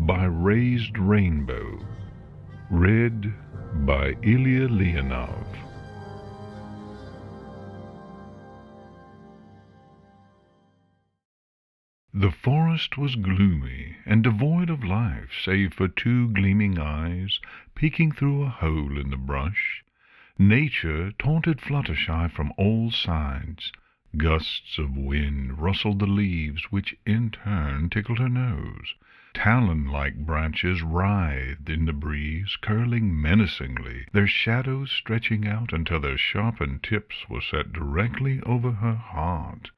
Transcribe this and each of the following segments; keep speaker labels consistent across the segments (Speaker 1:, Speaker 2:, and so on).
Speaker 1: by Raised Rainbow. Read by Ilya Leonov. The forest was gloomy and devoid of life, save for two gleaming eyes peeking through a hole in the brush. Nature taunted Fluttershy from all sides. Gusts of wind rustled the leaves, which in turn tickled her nose. Talon-like branches writhed in the breeze, curling menacingly, their shadows stretching out until their sharpened tips were set directly over her heart.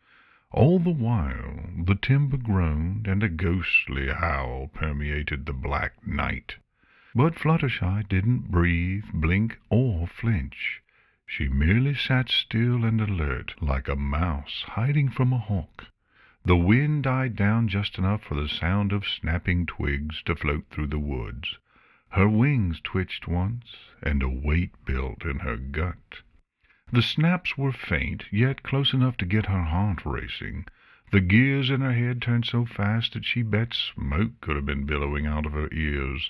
Speaker 1: All the while the timber groaned, and a ghostly howl permeated the black night. But Fluttershy didn't breathe, blink, or flinch. She merely sat still and alert, like a mouse hiding from a hawk. The wind died down just enough for the sound of snapping twigs to float through the woods. Her wings twitched once, and a weight built in her gut. The snaps were faint, yet close enough to get her heart racing. The gears in her head turned so fast that she bet smoke could have been billowing out of her ears.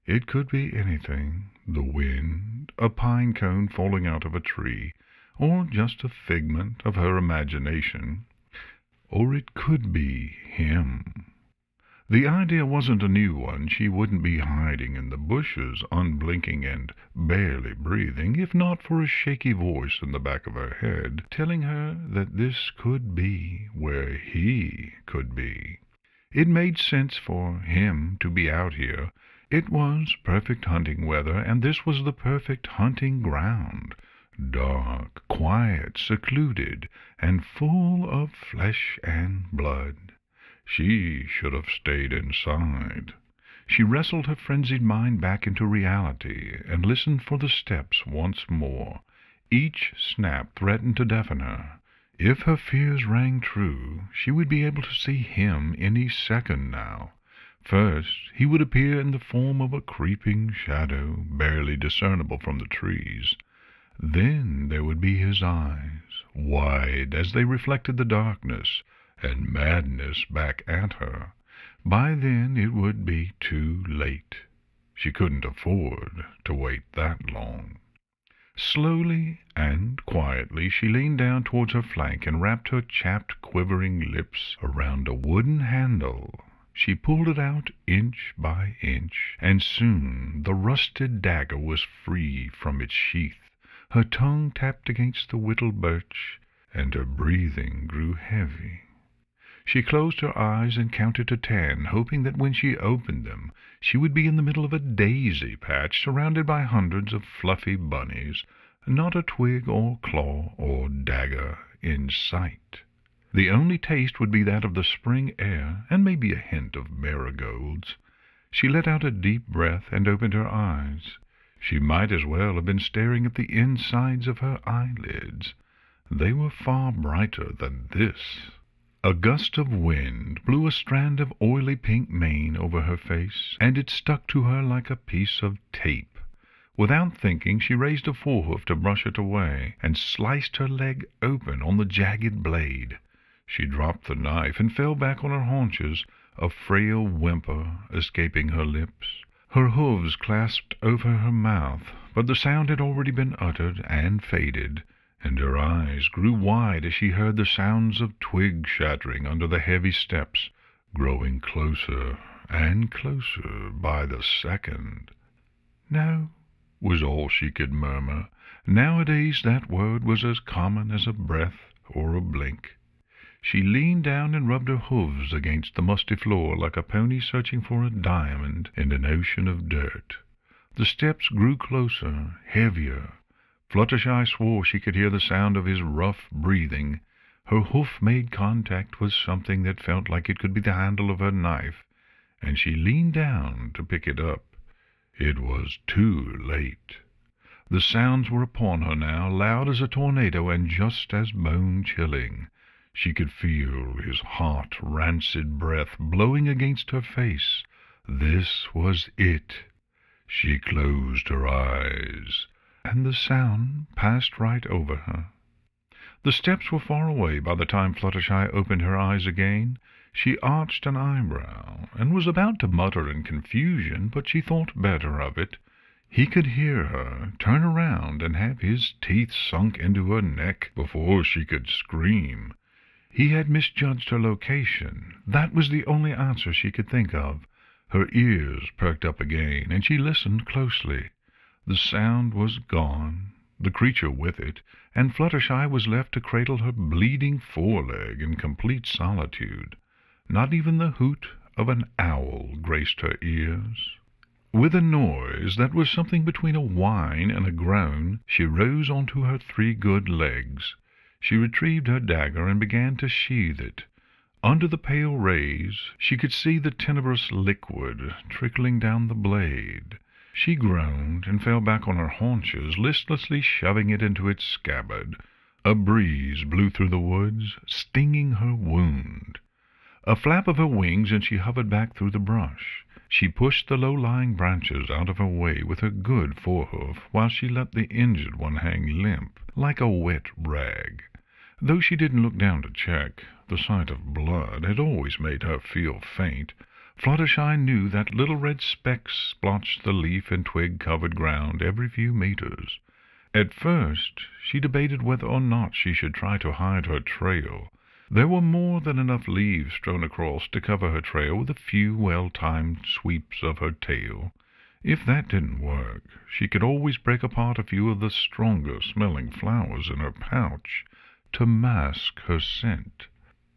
Speaker 1: It could be anything: the wind, a pine cone falling out of a tree, or just a figment of her imagination. Or it could be him. The idea wasn't a new one. She wouldn't be hiding in the bushes, unblinking and barely breathing, if not for a shaky voice in the back of her head, telling her that this could be where he could be. It made sense for him to be out here. It was perfect hunting weather, and this was the perfect hunting ground. Dark, quiet, secluded, and full of flesh and blood. She should have stayed inside. She wrestled her frenzied mind back into reality and listened for the steps once more. Each snap threatened to deafen her. If her fears rang true, she would be able to see him any second now. First, he would appear in the form of a creeping shadow, barely discernible from the trees. Then there would be his eyes, wide as they reflected the darkness, and madness back at her. By then it would be too late. She couldn't afford to wait that long. Slowly and quietly she leaned down towards her flank and wrapped her chapped, quivering lips around a wooden handle. She pulled it out inch by inch, and soon the rusted dagger was free from its sheath. Her tongue tapped against the whittled birch, and her breathing grew heavy. She closed her eyes and counted to 10, hoping that when she opened them she would be in the middle of a daisy patch, surrounded by hundreds of fluffy bunnies, not a twig or claw or dagger in sight. The only taste would be that of the spring air, and maybe a hint of marigolds. She let out a deep breath and opened her eyes. She might as well have been staring at the insides of her eyelids. They were far brighter than this. A gust of wind blew a strand of oily pink mane over her face, and it stuck to her like a piece of tape. Without thinking, she raised a forehoof to brush it away, and sliced her leg open on the jagged blade. She dropped the knife and fell back on her haunches, a frail whimper escaping her lips. Her hooves clasped over her mouth, but the sound had already been uttered and faded, and her eyes grew wide as she heard the sounds of twig shattering under the heavy steps, growing closer and closer by the second. "No," was all she could murmur. Nowadays that word was as common as a breath or a blink. She leaned down and rubbed her hooves against the musty floor like a pony searching for a diamond in an ocean of dirt. The steps grew closer, heavier. Fluttershy swore she could hear the sound of his rough breathing. Her hoof made contact with something that felt like it could be the handle of her knife, and she leaned down to pick it up. It was too late. The sounds were upon her now, loud as a tornado and just as bone-chilling. She could feel his hot, rancid breath blowing against her face. This was it. She closed her eyes, and the sound passed right over her. The steps were far away by the time Fluttershy opened her eyes again. She arched an eyebrow, and was about to mutter in confusion, but she thought better of it. He could hear her turn around and have his teeth sunk into her neck before she could scream. He had misjudged her location. That was the only answer she could think of. Her ears perked up again, and she listened closely. The sound was gone, the creature with it, and Fluttershy was left to cradle her bleeding foreleg in complete solitude. Not even the hoot of an owl graced her ears. With a noise that was something between a whine and a groan, she rose onto her 3 good legs. She retrieved her dagger and began to sheathe it. Under the pale rays she could see the tenebrous liquid trickling down the blade. She groaned and fell back on her haunches, listlessly shoving it into its scabbard. A breeze blew through the woods, stinging her wound. A flap of her wings, and she hovered back through the brush. She pushed the low-lying branches out of her way with her good forehoof, while she let the injured one hang limp, like a wet rag. Though she didn't look down to check, the sight of blood had always made her feel faint. Fluttershy knew that little red specks splotched the leaf and twig-covered ground every few meters. At first she debated whether or not she should try to hide her trail. There were more than enough leaves strewn across to cover her trail with a few well-timed sweeps of her tail. If that didn't work, she could always break apart a few of the stronger-smelling flowers in her pouch to mask her scent.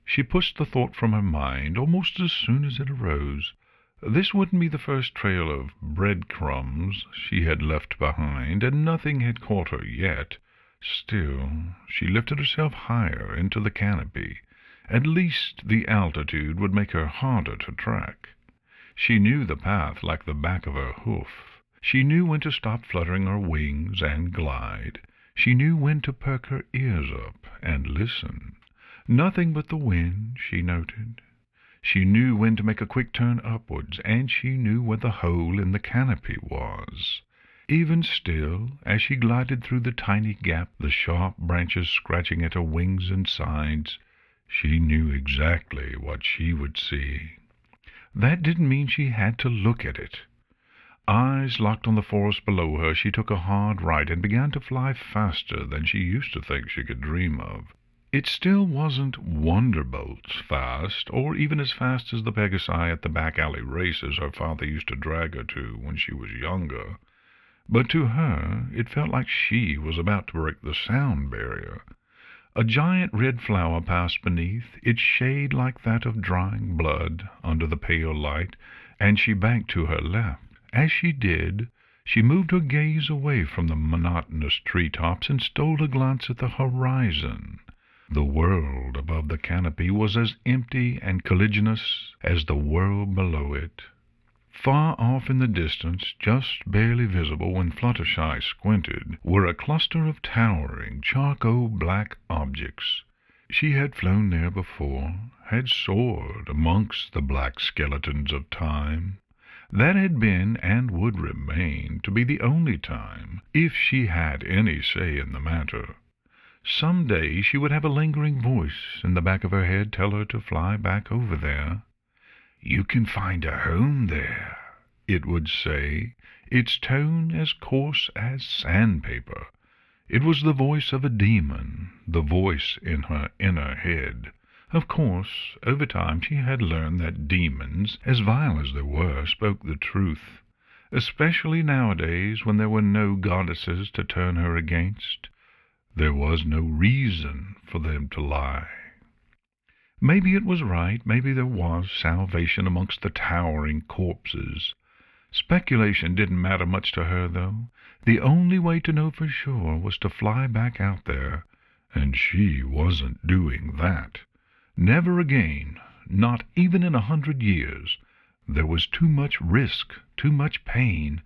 Speaker 1: She pushed the thought from her mind almost as soon as it arose. This wouldn't be the first trail of breadcrumbs she had left behind, and nothing had caught her yet. Still, she lifted herself higher into the canopy. At least the altitude would make her harder to track. She knew the path like the back of her hoof. She knew when to stop fluttering her wings and glide. She knew when to perk her ears up and listen. Nothing but the wind, she noted. She knew when to make a quick turn upwards, and she knew where the hole in the canopy was. Even still, as she glided through the tiny gap, the sharp branches scratching at her wings and sides, she knew exactly what she would see. That didn't mean she had to look at it. Eyes locked on the forest below her, she took a hard right and began to fly faster than she used to think she could dream of. It still wasn't wonderbolts fast, or even as fast as the Pegasi at the back-alley races her father used to drag her to when she was younger. But to her it felt like she was about to break the sound barrier. A giant red flower passed beneath, its shade like that of drying blood under the pale light, and she banked to her left. As she did, she moved her gaze away from the monotonous treetops and stole a glance at the horizon. The world above the canopy was as empty and colliginous as the world below it. Far off in the distance, just barely visible when Fluttershy squinted, were a cluster of towering, charcoal-black objects. She had flown there before, had soared amongst the black skeletons of time. That had been, and would remain, to be the only time, if she had any say in the matter. Some day she would have a lingering voice in the back of her head tell her to fly back over there. "You can find a home there," it would say, its tone as coarse as sandpaper. It was the voice of a demon, the voice in her inner head. Of course, over time she had learned that demons, as vile as they were, spoke the truth, especially nowadays when there were no goddesses to turn her against. There was no reason for them to lie. Maybe it was right, maybe there was salvation amongst the towering corpses. Speculation didn't matter much to her, though. The only way to know for sure was to fly back out there, and she wasn't doing that. Never again, not even in 100 years. There was too much risk, too much pain,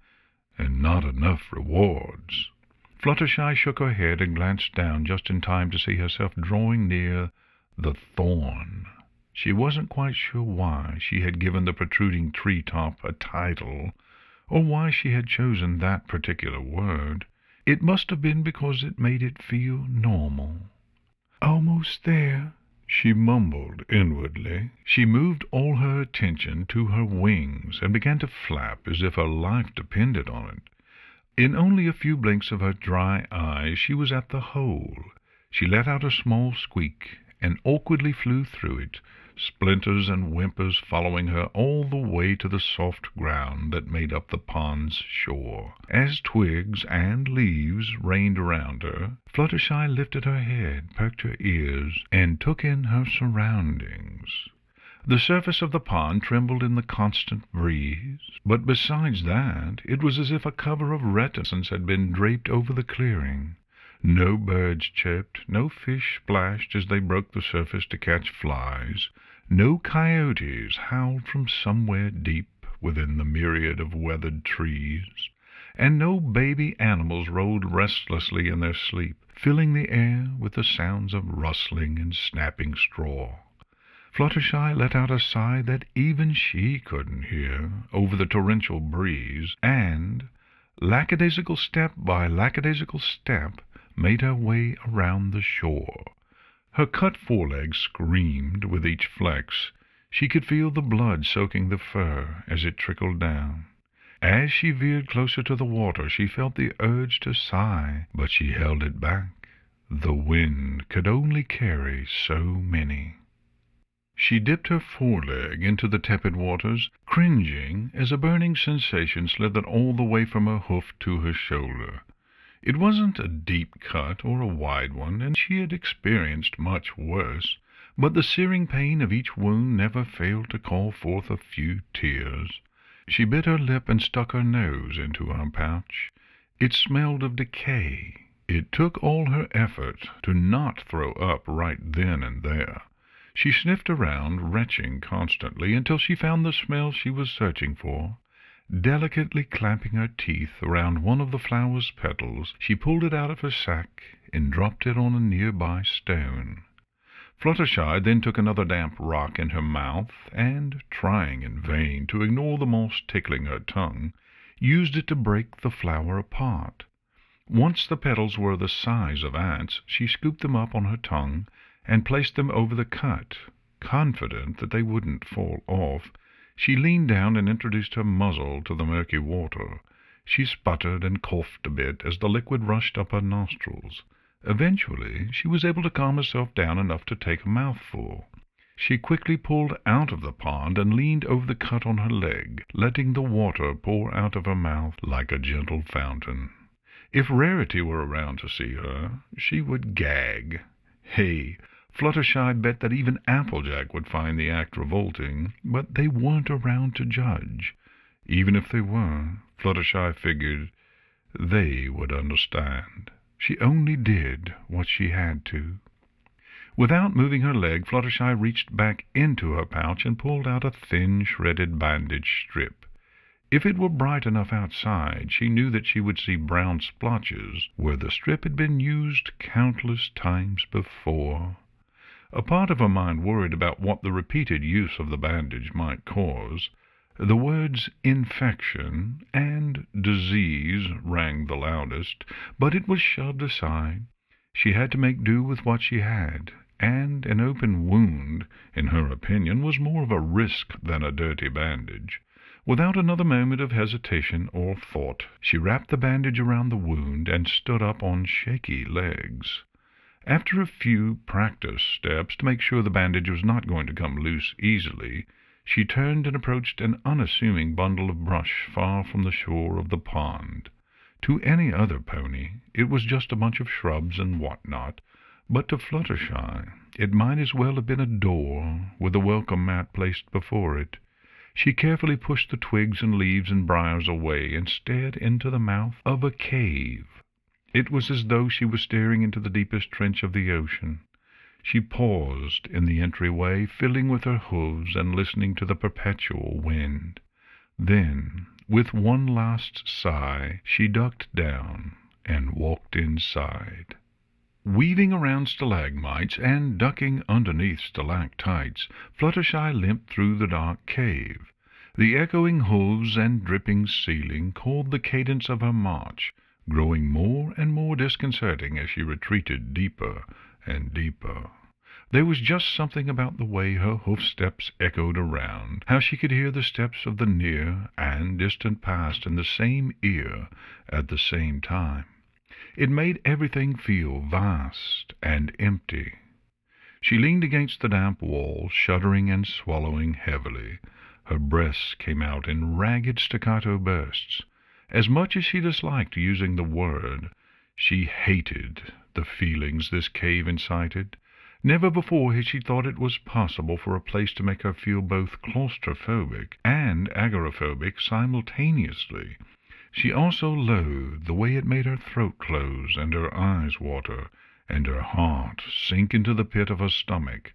Speaker 1: and not enough rewards. Fluttershy shook her head and glanced down just in time to see herself drawing near the thorn. She wasn't quite sure why she had given the protruding tree-top a title, or why she had chosen that particular word. It must have been because it made it feel normal. "Almost there," She mumbled inwardly. She moved all her attention to her wings and began to flap as if her life depended on it. In only a few blinks of her dry eyes she was at the hole. She let out a small squeak and awkwardly flew through it, splinters and whimpers following her all the way to the soft ground that made up the pond's shore. As twigs and leaves rained around her, Fluttershy lifted her head, perked her ears, and took in her surroundings. The surface of the pond trembled in the constant breeze, but besides that, it was as if a cover of reticence had been draped over the clearing. No birds chirped, no fish splashed as they broke the surface to catch flies, no coyotes howled from somewhere deep within the myriad of weathered trees, and no baby animals rolled restlessly in their sleep, filling the air with the sounds of rustling and snapping straw. Fluttershy let out a sigh that even she couldn't hear over the torrential breeze, and, lackadaisical step by lackadaisical step, made her way around the shore. Her cut forelegs screamed with each flex. She could feel the blood soaking the fur as it trickled down. As she veered closer to the water, she felt the urge to sigh, but she held it back. The wind could only carry so many. She dipped her foreleg into the tepid waters, cringing as a burning sensation slithered all the way from her hoof to her shoulder. It wasn't a deep cut or a wide one, and she had experienced much worse, but the searing pain of each wound never failed to call forth a few tears. She bit her lip and stuck her nose into her pouch. It smelled of decay. It took all her effort to not throw up right then and there. She sniffed around, retching constantly, until she found the smell she was searching for. Delicately clamping her teeth around one of the flower's petals, she pulled it out of her sack and dropped it on a nearby stone. Fluttershy then took another damp rock in her mouth and, trying in vain to ignore the moss tickling her tongue, used it to break the flower apart. Once the petals were the size of ants, she scooped them up on her tongue and placed them over the cut. Confident that they wouldn't fall off, she leaned down and introduced her muzzle to the murky water. She sputtered and coughed a bit as the liquid rushed up her nostrils. Eventually she was able to calm herself down enough to take a mouthful. She quickly pulled out of the pond and leaned over the cut on her leg, letting the water pour out of her mouth like a gentle fountain. If Rarity were around to see her, she would gag. Hey, Fluttershy bet that even Applejack would find the act revolting, but they weren't around to judge. Even if they were, Fluttershy figured they would understand. She only did what she had to. Without moving her leg, Fluttershy reached back into her pouch and pulled out a thin, shredded bandage strip. If it were bright enough outside, she knew that she would see brown splotches where the strip had been used countless times before. A part of her mind worried about what the repeated use of the bandage might cause. The words infection and disease rang the loudest, but it was shoved aside. She had to make do with what she had, and an open wound, in her opinion, was more of a risk than a dirty bandage. Without another moment of hesitation or thought, she wrapped the bandage around the wound and stood up on shaky legs. After a few practice steps to make sure the bandage was not going to come loose easily, she turned and approached an unassuming bundle of brush far from the shore of the pond. To any other pony, it was just a bunch of shrubs and what-not, but to Fluttershy, it might as well have been a door with a welcome mat placed before it. She carefully pushed the twigs and leaves and briars away and stared into the mouth of a cave. It was as though she was staring into the deepest trench of the ocean. She paused in the entryway, filling with her hooves and listening to the perpetual wind. Then, with one last sigh, she ducked down and walked inside. Weaving around stalagmites and ducking underneath stalactites, Fluttershy limped through the dark cave. The echoing hooves and dripping ceiling called the cadence of her march, growing more and more disconcerting as she retreated deeper and deeper. There was just something about the way her hoof-steps echoed around, how she could hear the steps of the near and distant past in the same ear at the same time. It made everything feel vast and empty. She leaned against the damp wall, shuddering and swallowing heavily. Her breaths came out in ragged staccato bursts. As much as she disliked using the word, she hated the feelings this cave incited. Never before had she thought it was possible for a place to make her feel both claustrophobic and agoraphobic simultaneously. She also loathed the way it made her throat close and her eyes water and her heart sink into the pit of her stomach.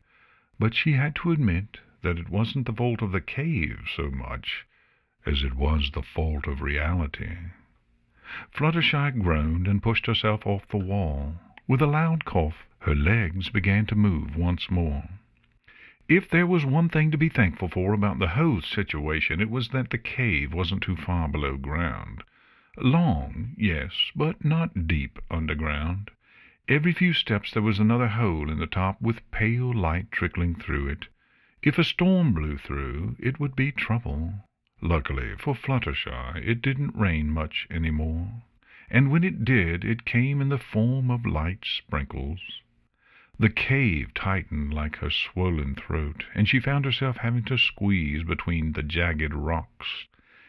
Speaker 1: But she had to admit that it wasn't the fault of the cave so much as it was the fault of reality. Fluttershy groaned and pushed herself off the wall. With a loud cough, her legs began to move once more. If there was one thing to be thankful for about the whole situation, it was that the cave wasn't too far below ground. Long, yes, but not deep underground. Every few steps there was another hole in the top with pale light trickling through it. If a storm blew through, it would be trouble. Luckily for Fluttershy, it didn't rain much any more, and when it did, it came in the form of light sprinkles. The cave tightened like her swollen throat, and she found herself having to squeeze between the jagged rocks.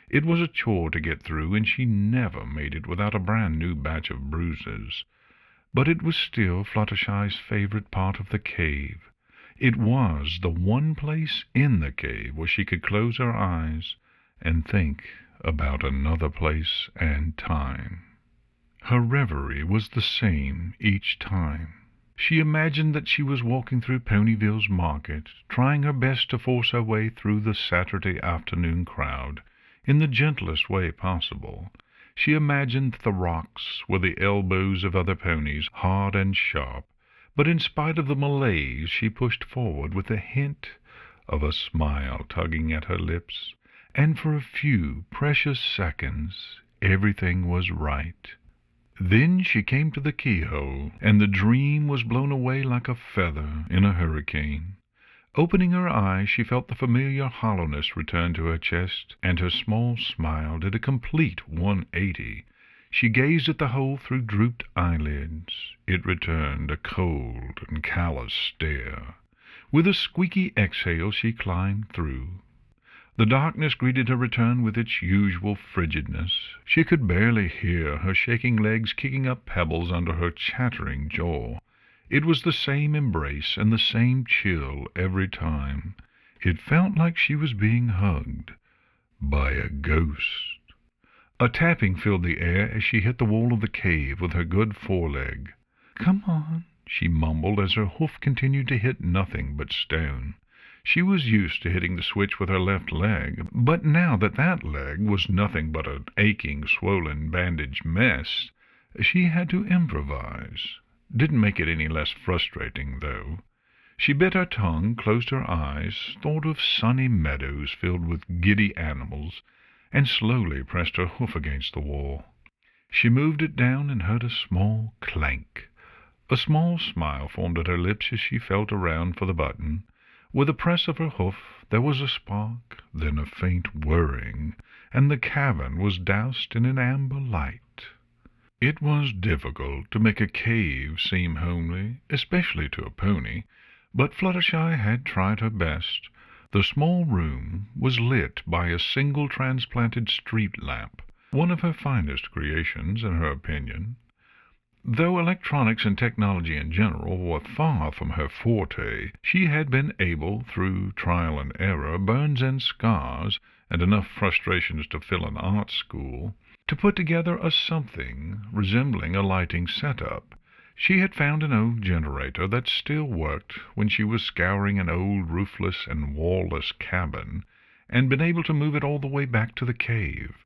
Speaker 1: It was a chore to get through, and she never made it without a brand-new batch of bruises. But it was still Fluttershy's favorite part of the cave. It was the one place in the cave where she could close her eyes and think about another place and time. Her reverie was the same each time. She imagined that she was walking through Ponyville's market, trying her best to force her way through the Saturday afternoon crowd in the gentlest way possible. She imagined the rocks were the elbows of other ponies, hard and sharp, but in spite of the malaise she pushed forward with a hint of a smile tugging at her lips, and for a few precious seconds everything was right. Then she came to the keyhole, and the dream was blown away like a feather in a hurricane. Opening her eyes, she felt the familiar hollowness return to her chest, and her small smile did a complete 180. She gazed at the hole through drooped eyelids. It returned a cold and callous stare. With a squeaky exhale, she climbed through. The darkness greeted her return with its usual frigidness. She could barely hear her shaking legs kicking up pebbles under her chattering jaw. It was the same embrace and the same chill every time. It felt like she was being hugged by a ghost. A tapping filled the air as she hit the wall of the cave with her good foreleg. "Come on," she mumbled as her hoof continued to hit nothing but stone. She was used to hitting the switch with her left leg, but now that that leg was nothing but an aching, swollen, bandaged mess, she had to improvise. Didn't make it any less frustrating, though. She bit her tongue, closed her eyes, thought of sunny meadows filled with giddy animals, and slowly pressed her hoof against the wall. She moved it down and heard a small clank. A small smile formed at her lips as she felt around for the button. With a press of her hoof there was a spark, then a faint whirring, and the cavern was doused in an amber light. It was difficult to make a cave seem homely, especially to a pony, but Fluttershy had tried her best. The small room was lit by a single transplanted street lamp, one of her finest creations, in her opinion. Though electronics and technology in general were far from her forte, she had been able, through trial and error, burns and scars, and enough frustrations to fill an art school, to put together a something resembling a lighting setup. She had found an old generator that still worked when she was scouring an old roofless and wall-less cabin, and been able to move it all the way back to the cave.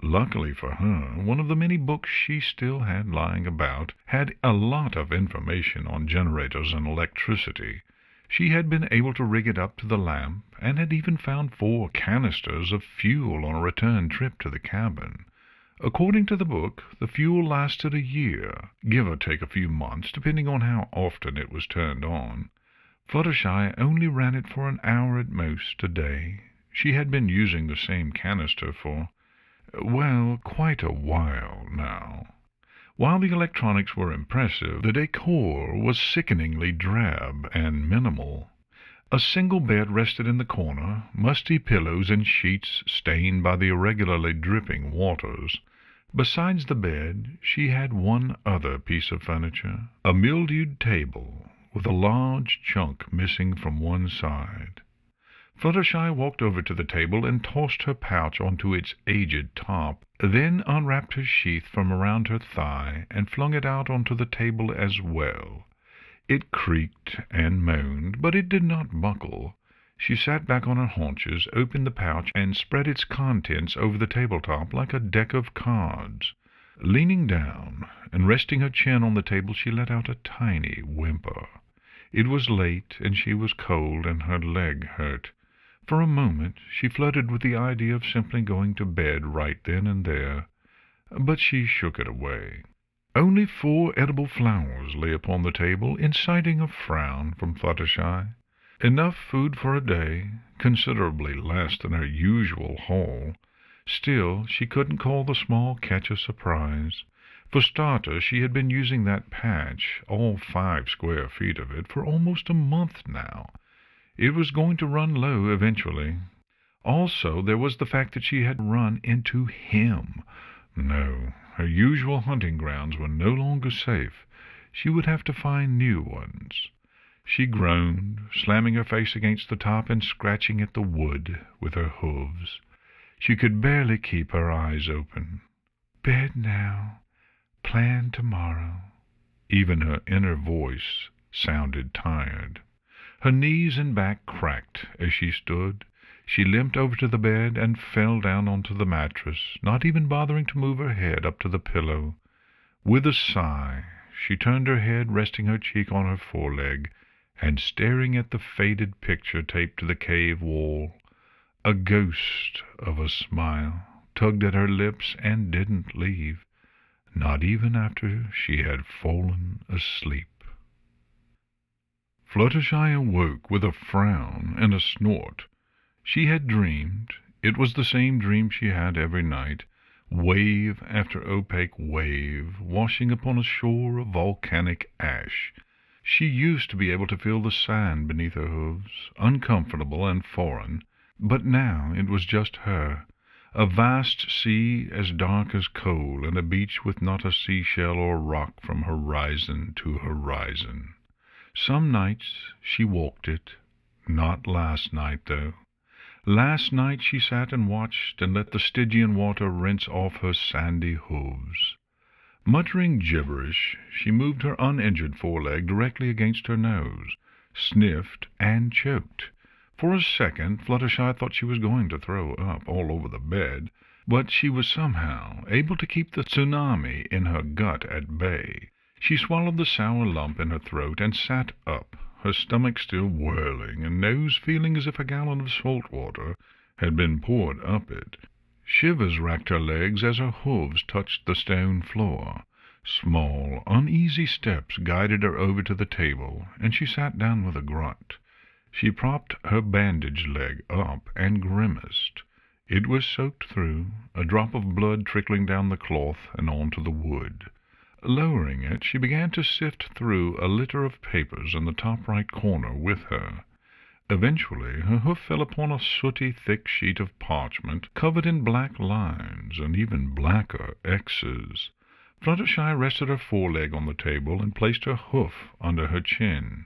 Speaker 1: Luckily for her, one of the many books she still had lying about had a lot of information on generators and electricity. She had been able to rig it up to the lamp, and had even found 4 canisters of fuel on a return trip to the cabin. According to the book, the fuel lasted a year, give or take a few months, depending on how often it was turned on. Fluttershy only ran it for an hour at most a day. She had been using the same canister for, well, quite a while now. While the electronics were impressive, the decor was sickeningly drab and minimal. A single bed rested in the corner, musty pillows and sheets stained by the irregularly dripping waters. Besides the bed, she had one other piece of furniture, a mildewed table with a large chunk missing from one side. Fluttershy walked over to the table and tossed her pouch onto its aged top, then unwrapped her sheath from around her thigh and flung it out onto the table as well. It creaked and moaned, but it did not buckle. She sat back on her haunches, opened the pouch, and spread its contents over the tabletop like a deck of cards. Leaning down and resting her chin on the table, she let out a tiny whimper. It was late, and she was cold, and her leg hurt. For a moment she flirted with the idea of simply going to bed right then and there, but she shook it away. Only 4 edible flowers lay upon the table, inciting a frown from Fluttershy. Enough food for a day, considerably less than her usual haul. Still, she couldn't call the small catch a surprise. For starters, she had been using that patch, all 5 square feet of it, for almost a month now. It was going to run low eventually. Also, there was the fact that she had run into him. No, her usual hunting grounds were no longer safe. She would have to find new ones. She groaned, slamming her face against the top and scratching at the wood with her hooves. She could barely keep her eyes open. Bed now, plan tomorrow. Even her inner voice sounded tired. Her knees and back cracked as she stood. She limped over to the bed and fell down onto the mattress, not even bothering to move her head up to the pillow. With a sigh, she turned her head, resting her cheek on her foreleg, and staring at the faded picture taped to the cave wall. A ghost of a smile tugged at her lips and didn't leave, not even after she had fallen asleep. Fluttershy awoke with a frown and a snort. She had dreamed. It was the same dream she had every night, wave after opaque wave, washing upon a shore of volcanic ash. She used to be able to feel the sand beneath her hooves, uncomfortable and foreign, but now it was just her, a vast sea as dark as coal, and a beach with not a seashell or rock from horizon to horizon. Some nights she walked it. Not last night, though. Last night she sat and watched and let the Stygian water rinse off her sandy hooves. Muttering gibberish, she moved her uninjured foreleg directly against her nose, sniffed, and choked. For a second, Fluttershy thought she was going to throw up all over the bed, but she was somehow able to keep the tsunami in her gut at bay. She swallowed the sour lump in her throat and sat up, her stomach still whirling, and nose feeling as if a gallon of salt water had been poured up it. Shivers racked her legs as her hooves touched the stone floor. Small, uneasy steps guided her over to the table, and she sat down with a grunt. She propped her bandaged leg up and grimaced. It was soaked through, a drop of blood trickling down the cloth and onto the wood. Lowering it, she began to sift through a litter of papers in the top right corner with her. Eventually, her hoof fell upon a sooty, thick sheet of parchment covered in black lines and even blacker X's. Fluttershy rested her foreleg on the table and placed her hoof under her chin.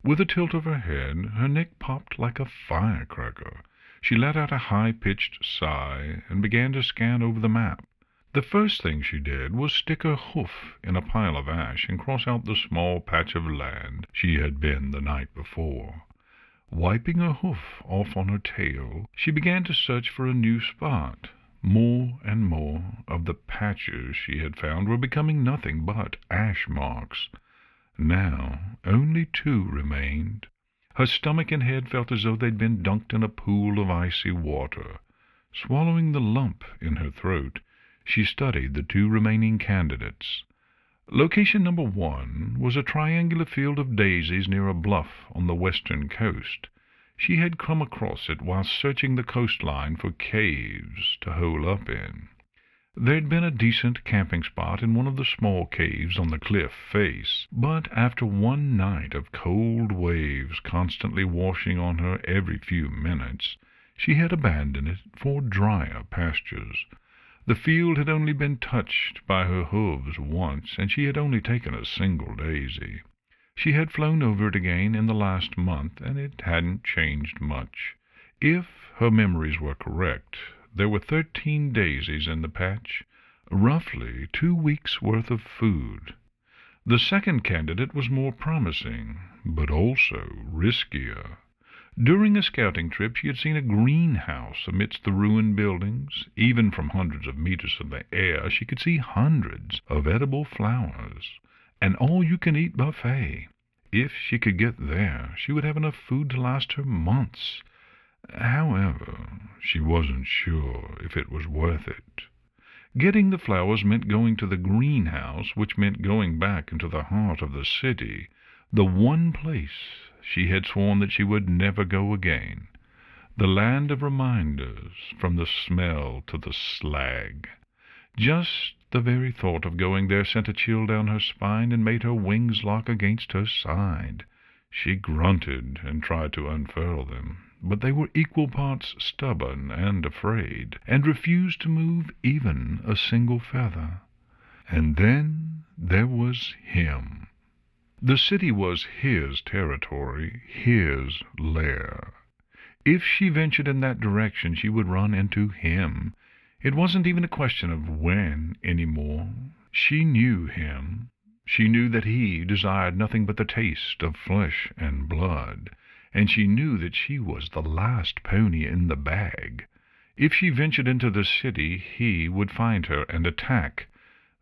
Speaker 1: With a tilt of her head, her neck popped like a firecracker. She let out a high-pitched sigh and began to scan over the map. The first thing she did was stick her hoof in a pile of ash and cross out the small patch of land she had been the night before. Wiping her hoof off on her tail, she began to search for a new spot. More and more of the patches she had found were becoming nothing but ash marks. Now only 2 remained. Her stomach and head felt as though they'd been dunked in a pool of icy water. Swallowing the lump in her throat, she studied the 2 remaining candidates. Location number 1 was a triangular field of daisies near a bluff on the western coast. She had come across it while searching the coastline for caves to hole up in. There'd been a decent camping spot in one of the small caves on the cliff face, but after one night of cold waves constantly washing on her every few minutes, she had abandoned it for drier pastures. The field had only been touched by her hooves once, and she had only taken a single daisy. She had flown over it again in the last month, and it hadn't changed much. If her memories were correct, there were 13 daisies in the patch, roughly 2 weeks' worth of food. The second candidate was more promising, but also riskier. During a scouting trip she had seen a greenhouse amidst the ruined buildings. Even from hundreds of meters in the air she could see hundreds of edible flowers. An all-you-can-eat buffet. If she could get there, she would have enough food to last her months. However, she wasn't sure if it was worth it. Getting the flowers meant going to the greenhouse, which meant going back into the heart of the city, the one place she had sworn that she would never go again. The land of reminders, from the smell to the slag. Just the very thought of going there sent a chill down her spine and made her wings lock against her side. She grunted and tried to unfurl them, but they were equal parts stubborn and afraid, and refused to move even a single feather. And then there was him. The city was his territory, his lair. If she ventured in that direction, she would run into him. It wasn't even a question of when anymore. She knew him. She knew that he desired nothing but the taste of flesh and blood, and she knew that she was the last pony in the bag. If she ventured into the city, he would find her and attack.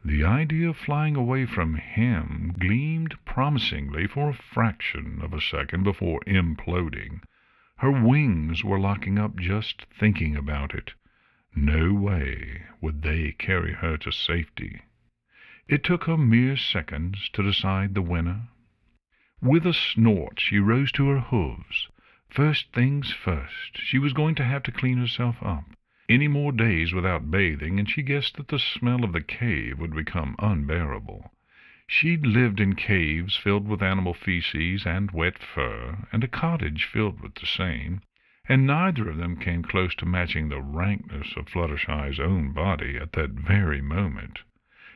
Speaker 1: The idea of flying away from him gleamed promisingly for a fraction of a second before imploding. Her wings were locking up just thinking about it. No way would they carry her to safety. It took her mere seconds to decide the winner. With a snort, she rose to her hooves. First things first, she was going to have to clean herself up. Any more days without bathing, and she guessed that the smell of the cave would become unbearable. She'd lived in caves filled with animal feces and wet fur, and a cottage filled with the same, and neither of them came close to matching the rankness of Fluttershy's own body at that very moment.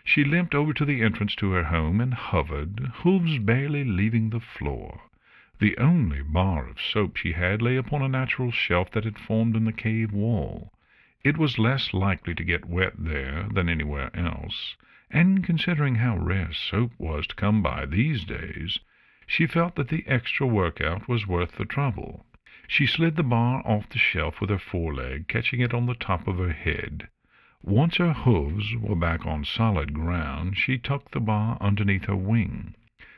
Speaker 1: She limped over to the entrance to her home and hovered, hooves barely leaving the floor. The only bar of soap she had lay upon a natural shelf that had formed in the cave wall. It was less likely to get wet there than anywhere else, and considering how rare soap was to come by these days, she felt that the extra workout was worth the trouble. She slid the bar off the shelf with her foreleg, catching it on the top of her head. Once her hooves were back on solid ground, she tucked the bar underneath her wing.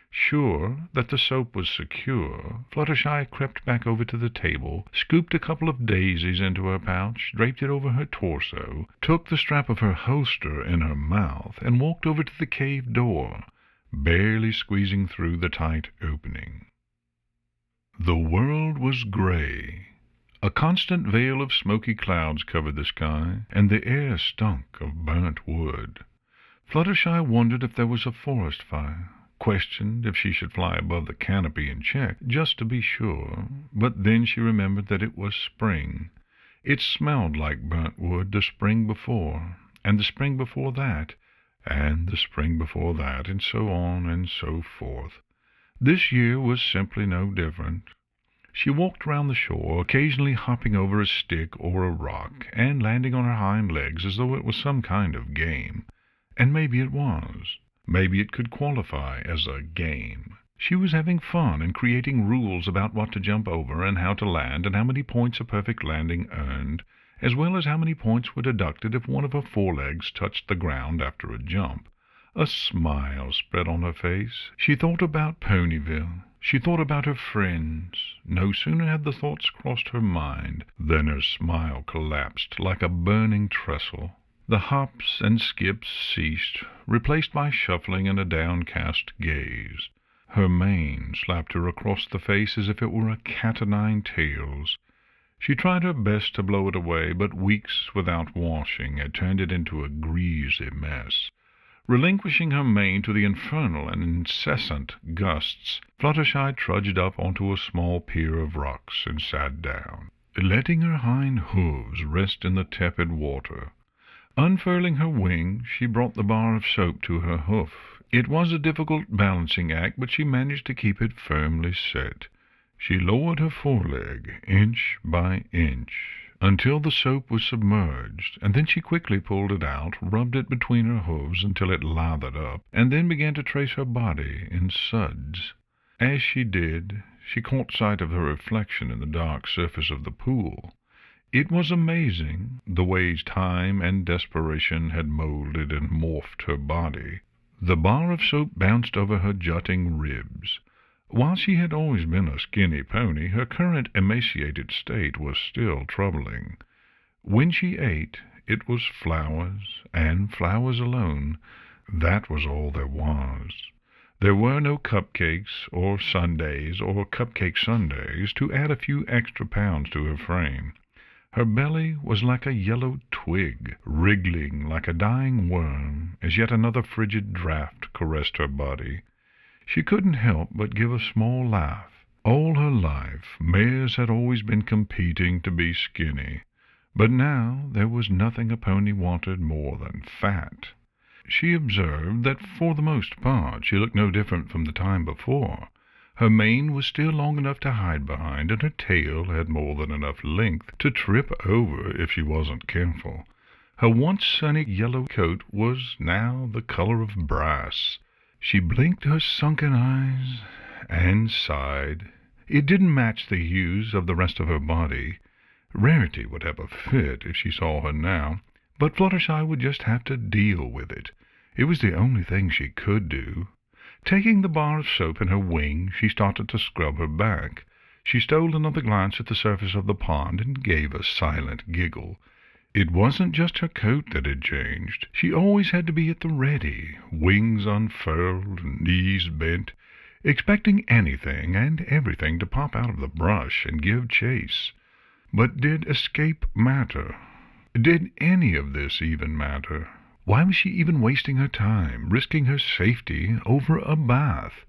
Speaker 1: Sure that the soap was secure, Fluttershy crept back over to the table, scooped a couple of daisies into her pouch, draped it over her torso, took the strap of her holster in her mouth, and walked over to the cave door, barely squeezing through the tight opening. The world was gray. A constant veil of smoky clouds covered the sky, and the air stunk of burnt wood. Fluttershy wondered if there was a forest fire, questioned if she should fly above the canopy and check, just to be sure, but then she remembered that it was spring. It smelled like burnt wood the spring before, and the spring before that, and the spring before that, and so on and so forth. This year was simply no different. She walked round the shore, occasionally hopping over a stick or a rock, and landing on her hind legs as though it was some kind of game. And maybe it was. Maybe it could qualify as a game. She was having fun and creating rules about what to jump over and how to land and how many points a perfect landing earned, as well as how many points were deducted if one of her forelegs touched the ground after a jump. A smile spread on her face. She thought about Ponyville. She thought about her friends. No sooner had the thoughts crossed her mind than her smile collapsed like a burning trestle. The hops and skips ceased, replaced by shuffling and a downcast gaze. Her mane slapped her across the face as if it were a cat o' nine tails. She tried her best to blow it away, but weeks without washing had turned it into a greasy mess. Relinquishing her mane to the infernal and incessant gusts, Fluttershy trudged up onto a small pier of rocks and sat down, letting her hind hooves rest in the tepid water. Unfurling her wing, she brought the bar of soap to her hoof. It was a difficult balancing act, but she managed to keep it firmly set. She lowered her foreleg, inch by inch, until the soap was submerged, and then she quickly pulled it out, rubbed it between her hooves until it lathered up, and then began to trace her body in suds. As she did, she caught sight of her reflection in the dark surface of the pool. It was amazing, the ways time and desperation had molded and morphed her body. The bar of soap bounced over her jutting ribs. While she had always been a skinny pony, her current emaciated state was still troubling. When she ate, it was flowers, and flowers alone. That was all there was. There were no cupcakes or sundaes or cupcake Sundays to add a few extra pounds to her frame. Her belly was like a yellow twig, wriggling like a dying worm as yet another frigid draught caressed her body. She couldn't help but give a small laugh. All her life, mares had always been competing to be skinny, but now there was nothing a pony wanted more than fat. She observed that for the most part she looked no different from the time before. Her mane was still long enough to hide behind, and her tail had more than enough length to trip over if she wasn't careful. Her once sunny yellow coat was now the color of brass. She blinked her sunken eyes and sighed. It didn't match the hues of the rest of her body. Rarity would have a fit if she saw her now, but Fluttershy would just have to deal with it. It was the only thing she could do. Taking the bar of soap in her wing, she started to scrub her back. She stole another glance at the surface of the pond and gave a silent giggle. It wasn't just her coat that had changed. She always had to be at the ready, wings unfurled, knees bent, expecting anything and everything to pop out of the brush and give chase. But did escape matter? Did any of this even matter? Why was she even wasting her time, risking her safety over a bath?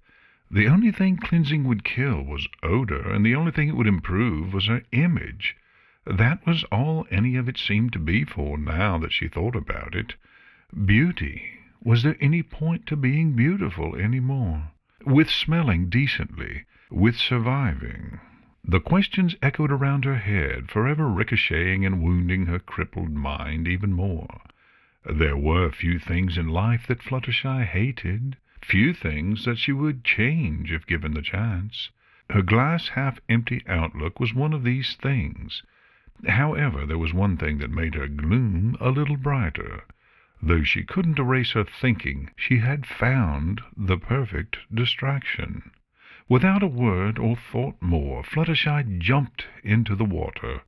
Speaker 1: The only thing cleansing would kill was odor, and the only thing it would improve was her image. That was all any of it seemed to be for now that she thought about it. Beauty. Was there any point to being beautiful any more? With smelling decently? With surviving? The questions echoed around her head, forever ricocheting and wounding her crippled mind even more. There were few things in life that Fluttershy hated, few things that she would change if given the chance. Her glass-half-empty outlook was one of these things. However, there was one thing that made her gloom a little brighter. Though she couldn't erase her thinking, she had found the perfect distraction. Without a word or thought more, Fluttershy jumped into the water.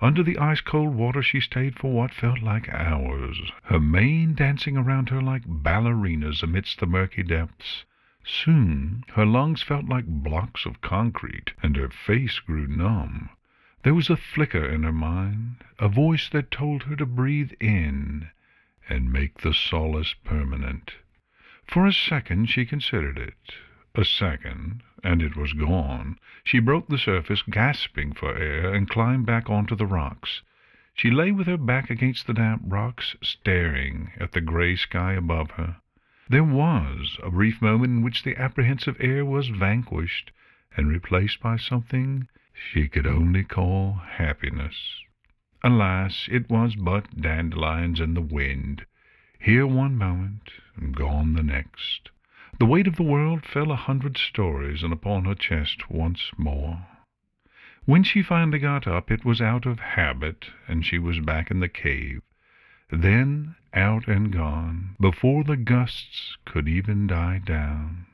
Speaker 1: Under the ice-cold water she stayed for what felt like hours, her mane dancing around her like ballerinas amidst the murky depths. Soon her lungs felt like blocks of concrete, and her face grew numb. There was a flicker in her mind, a voice that told her to breathe in and make the solace permanent. For a second she considered it. A second, and it was gone. She broke the surface, gasping for air, and climbed back onto the rocks. She lay with her back against the damp rocks, staring at the gray sky above her. There was a brief moment in which the apprehensive air was vanquished and replaced by something she could only call happiness. Alas, it was but dandelions in the wind, here one moment and gone the next. The weight of the world fell 100 stories and upon her chest once more. When she finally got up, it was out of habit, and she was back in the cave. Then out and gone, before the gusts could even die down.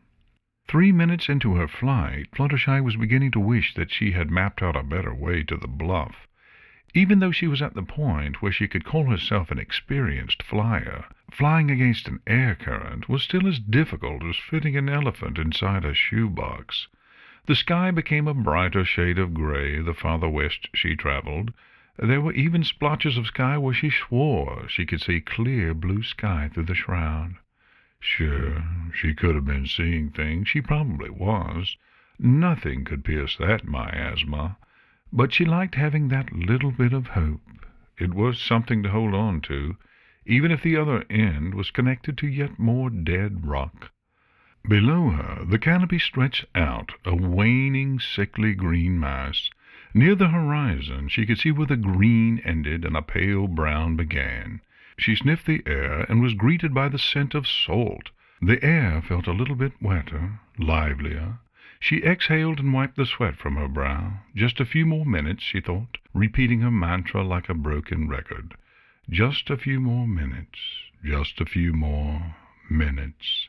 Speaker 1: 3 minutes into her flight, Fluttershy was beginning to wish that she had mapped out a better way to the bluff. Even though she was at the point where she could call herself an experienced flyer, flying against an air current was still as difficult as fitting an elephant inside a shoebox. The sky became a brighter shade of gray the farther west she traveled. There were even splotches of sky where she swore she could see clear blue sky through the shroud. Sure, she could have been seeing things. She probably was. Nothing could pierce that miasma. But she liked having that little bit of hope. It was something to hold on to, even if the other end was connected to yet more dead rock. Below her, the canopy stretched out, a waning, sickly green mass. Near the horizon, she could see where the green ended and a pale brown began. She sniffed the air and was greeted by the scent of salt. The air felt a little bit wetter, livelier. She exhaled and wiped the sweat from her brow. Just a few more minutes, she thought, repeating her mantra like a broken record. Just a few more minutes. Just a few more minutes.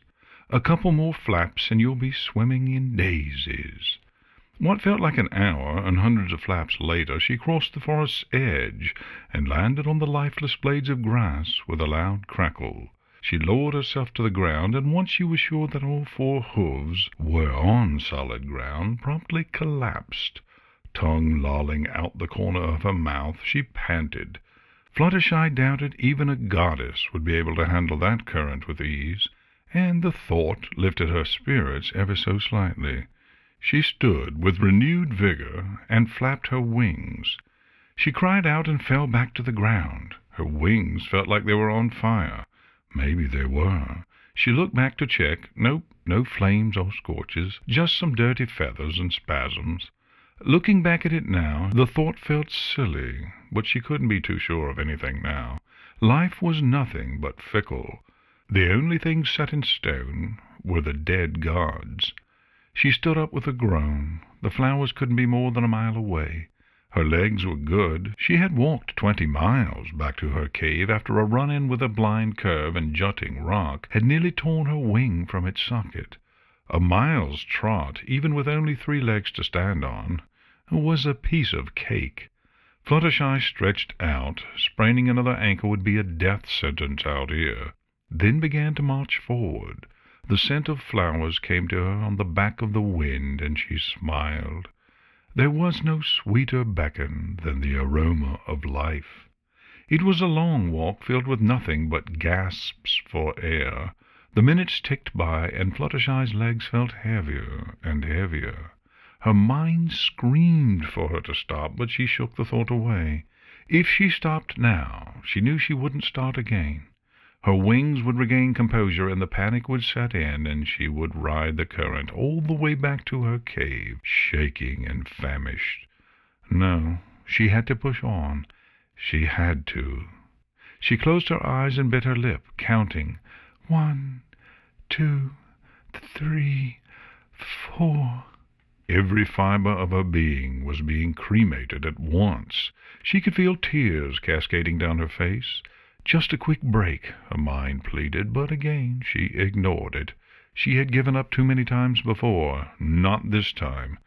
Speaker 1: A couple more flaps and you'll be swimming in daisies. What felt like an hour and hundreds of flaps later, she crossed the forest's edge and landed on the lifeless blades of grass with a loud crackle. She lowered herself to the ground, and once she was sure that all four hooves were on solid ground, promptly collapsed. Tongue lolling out the corner of her mouth, she panted. Fluttershy doubted even a goddess would be able to handle that current with ease, and the thought lifted her spirits ever so slightly. She stood with renewed vigor and flapped her wings. She cried out and fell back to the ground. Her wings felt like they were on fire. Maybe they were. She looked back to check. Nope, no flames or scorches, just some dirty feathers and spasms. Looking back at it now, the thought felt silly, but she couldn't be too sure of anything now. Life was nothing but fickle. The only things set in stone were the dead gods. She stood up with a groan. The flowers couldn't be more than a mile away. Her legs were good. She had walked 20 miles back to her cave after a run-in with a blind curve and jutting rock had nearly torn her wing from its socket. A mile's trot, even with only 3 legs to stand on, was a piece of cake. Fluttershy stretched out. Spraining another ankle would be a death sentence out here. Then began to march forward. The scent of flowers came to her on the back of the wind, and she smiled. There was no sweeter beckon than the aroma of life. It was a long walk filled with nothing but gasps for air. The minutes ticked by, and Fluttershy's legs felt heavier and heavier. Her mind screamed for her to stop, but she shook the thought away. If she stopped now, she knew she wouldn't start again. Her wings would regain composure, and the panic would set in, and she would ride the current all the way back to her cave, shaking and famished. No, she had to push on. She had to. She closed her eyes and bit her lip, counting. 1, 2, 3, 4. Every fiber of her being was being cremated at once. She could feel tears cascading down her face. Just a quick break, her mind pleaded, but again she ignored it. She had given up too many times before. Not this time.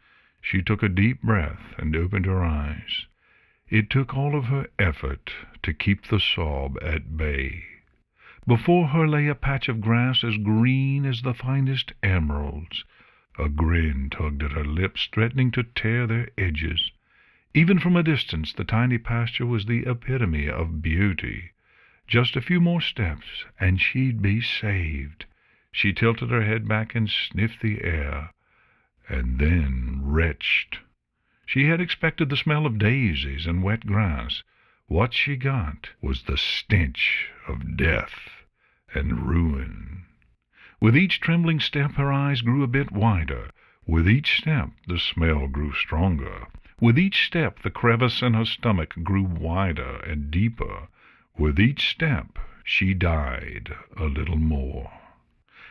Speaker 1: She took a deep breath and opened her eyes. It took all of her effort to keep the sob at bay. Before her lay a patch of grass as green as the finest emeralds. A grin tugged at her lips, threatening to tear their edges. Even from a distance, the tiny pasture was the epitome of beauty. Just a few more steps, and she'd be saved. She tilted her head back and sniffed the air, and then retched. She had expected the smell of daisies and wet grass. What she got was the stench of death and ruin. With each trembling step, her eyes grew a bit wider. With each step, the smell grew stronger. With each step, the crevice in her stomach grew wider and deeper. With each step, she died a little more.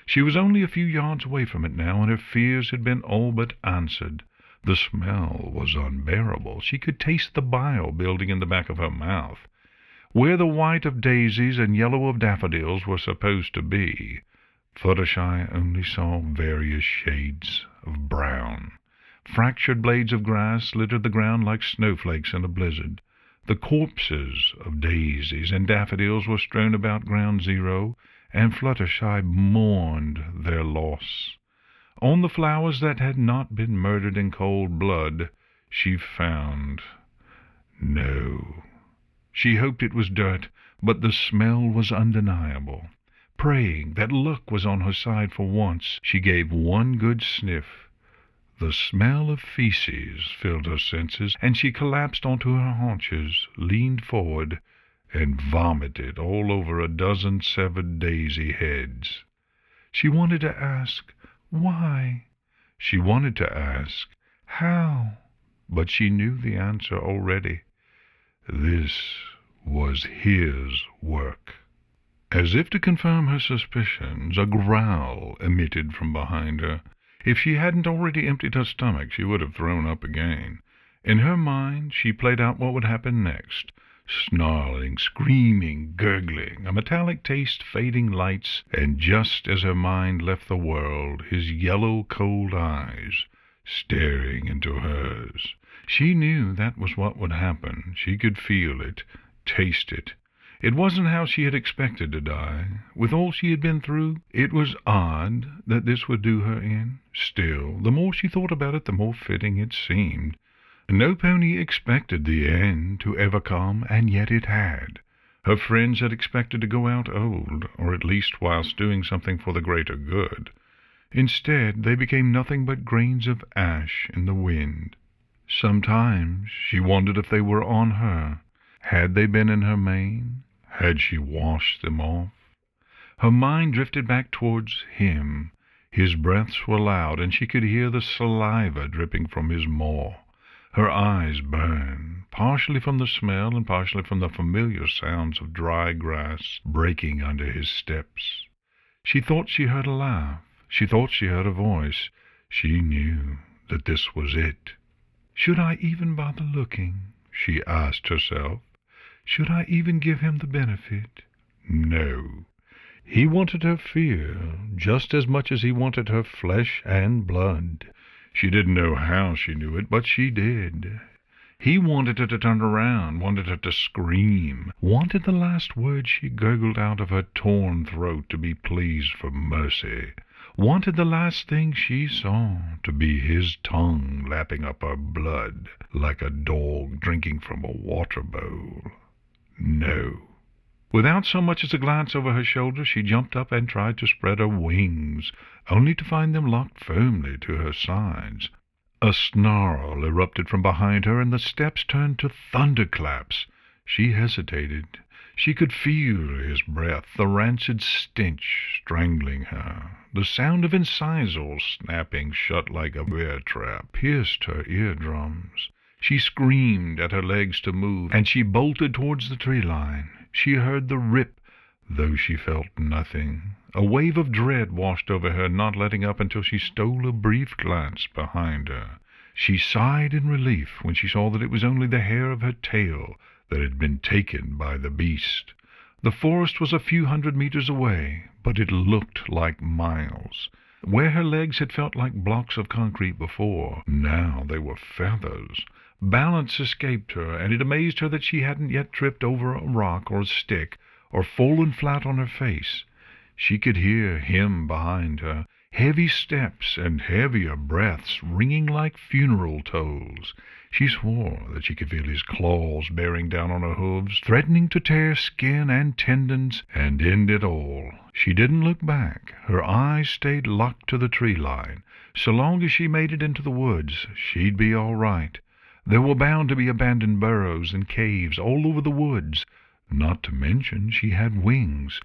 Speaker 1: She was only a few yards away from it now, and her fears had been all but answered. The smell was unbearable. She could taste the bile building in the back of her mouth. Where the white of daisies and yellow of daffodils were supposed to be, Fluttershy only saw various shades of brown. Fractured blades of grass littered the ground like snowflakes in a blizzard. The corpses of daisies and daffodils were strewn about Ground Zero, and Fluttershy mourned their loss. On the flowers that had not been murdered in cold blood, she found no. She hoped it was dirt, but the smell was undeniable. Praying that luck was on her side for once, she gave one good sniff. The smell of feces filled her senses, and she collapsed onto her haunches, leaned forward, and vomited all over a dozen severed daisy heads. She wanted to ask, why? She wanted to ask, how? But she knew the answer already. This was his work. As if to confirm her suspicions, a growl emitted from behind her. If she hadn't already emptied her stomach, she would have thrown up again. In her mind, she played out what would happen next. Snarling, screaming, gurgling, a metallic taste, fading lights, and just as her mind left the world, his yellow, cold eyes staring into hers. She knew that was what would happen. She could feel it, taste it. It wasn't how she had expected to die. With all she had been through, it was odd that this would do her in. Still, the more she thought about it, the more fitting it seemed. No pony expected the end to ever come, and yet it had. Her friends had expected to go out old, or at least whilst doing something for the greater good. Instead, they became nothing but grains of ash in the wind. Sometimes she wondered if they were on her. Had they been in her mane? Had she washed them off? Her mind drifted back towards him. His breaths were loud, and she could hear the saliva dripping from his maw. Her eyes burned, partially from the smell and partially from the familiar sounds of dry grass breaking under his steps. She thought she heard a laugh. She thought she heard a voice. She knew that this was it. Should I even bother looking? She asked herself. Should I even give him the benefit? No. He wanted her fear just as much as he wanted her flesh and blood. She didn't know how she knew it, but she did. He wanted her to turn around, wanted her to scream, wanted the last word she gurgled out of her torn throat to be pleas for mercy, wanted the last thing she saw to be his tongue lapping up her blood like a dog drinking from a water bowl. No. Without so much as a glance over her shoulder, she jumped up and tried to spread her wings, only to find them locked firmly to her sides. A snarl erupted from behind her, and the steps turned to thunderclaps. She hesitated. She could feel his breath, the rancid stench strangling her. The sound of incisors snapping shut like a bear trap pierced her eardrums. She screamed at her legs to move, and she bolted towards the tree line. She heard the rip, though she felt nothing. A wave of dread washed over her, not letting up until she stole a brief glance behind her. She sighed in relief when she saw that it was only the hair of her tail that had been taken by the beast. The forest was a few hundred meters away, but it looked like miles. Where her legs had felt like blocks of concrete before, now they were feathers. Balance escaped her, and it amazed her that she hadn't yet tripped over a rock or a stick, or fallen flat on her face. She could hear him behind her, heavy steps and heavier breaths ringing like funeral tolls. She swore that she could feel his claws bearing down on her hooves, threatening to tear skin and tendons and end it all. She didn't look back. Her eyes stayed locked to the tree line. So long as she made it into the woods, she'd be all right. There were bound to be abandoned burrows and caves all over the woods. Not to mention she had wings.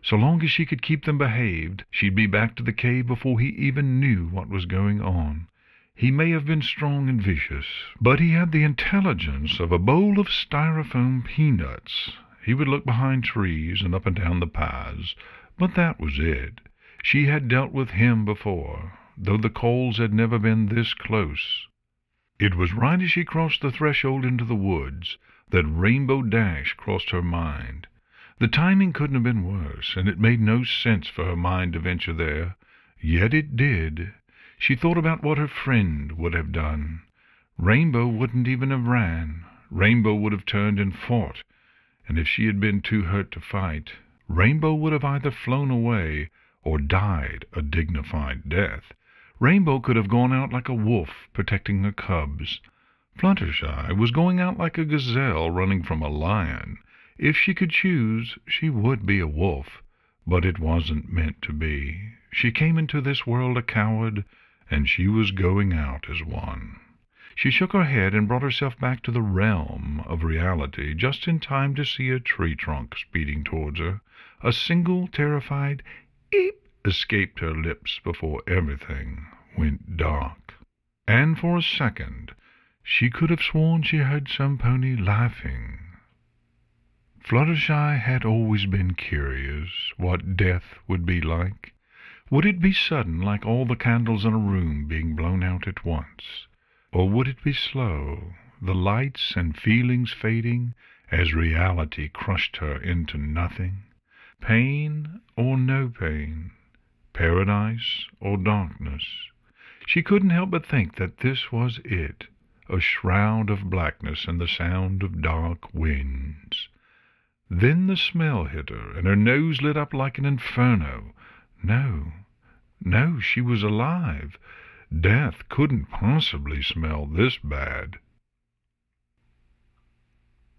Speaker 1: So long as she could keep them behaved, she'd be back to the cave before he even knew what was going on. He may have been strong and vicious, but he had the intelligence of a bowl of styrofoam peanuts. He would look behind trees and up and down the paths, but that was it. She had dealt with him before, though the coals had never been this close. It was right as she crossed the threshold into the woods that Rainbow Dash crossed her mind. The timing couldn't have been worse, and it made no sense for her mind to venture there. Yet it did. She thought about what her friend would have done. Rainbow wouldn't even have ran. Rainbow would have turned and fought, and if she had been too hurt to fight, Rainbow would have either flown away or died a dignified death. Rainbow could have gone out like a wolf protecting her cubs. Fluttershy was going out like a gazelle running from a lion. If she could choose, she would be a wolf, but it wasn't meant to be. She came into this world a coward, and she was going out as one. She shook her head and brought herself back to the realm of reality just in time to see a tree trunk speeding towards her. A single terrified "eep" escaped her lips before everything went dark. And for a second she could have sworn she heard some pony laughing. Fluttershy had always been curious what death would be like. Would it be sudden, like all the candles in a room being blown out at once? Or would it be slow, the lights and feelings fading as reality crushed her into nothing? Pain or no pain? Paradise or darkness? She couldn't help but think that this was it, a shroud of blackness and the sound of dark winds. Then the smell hit her, and her nose lit up like an inferno. No, she was alive. Death couldn't possibly smell this bad.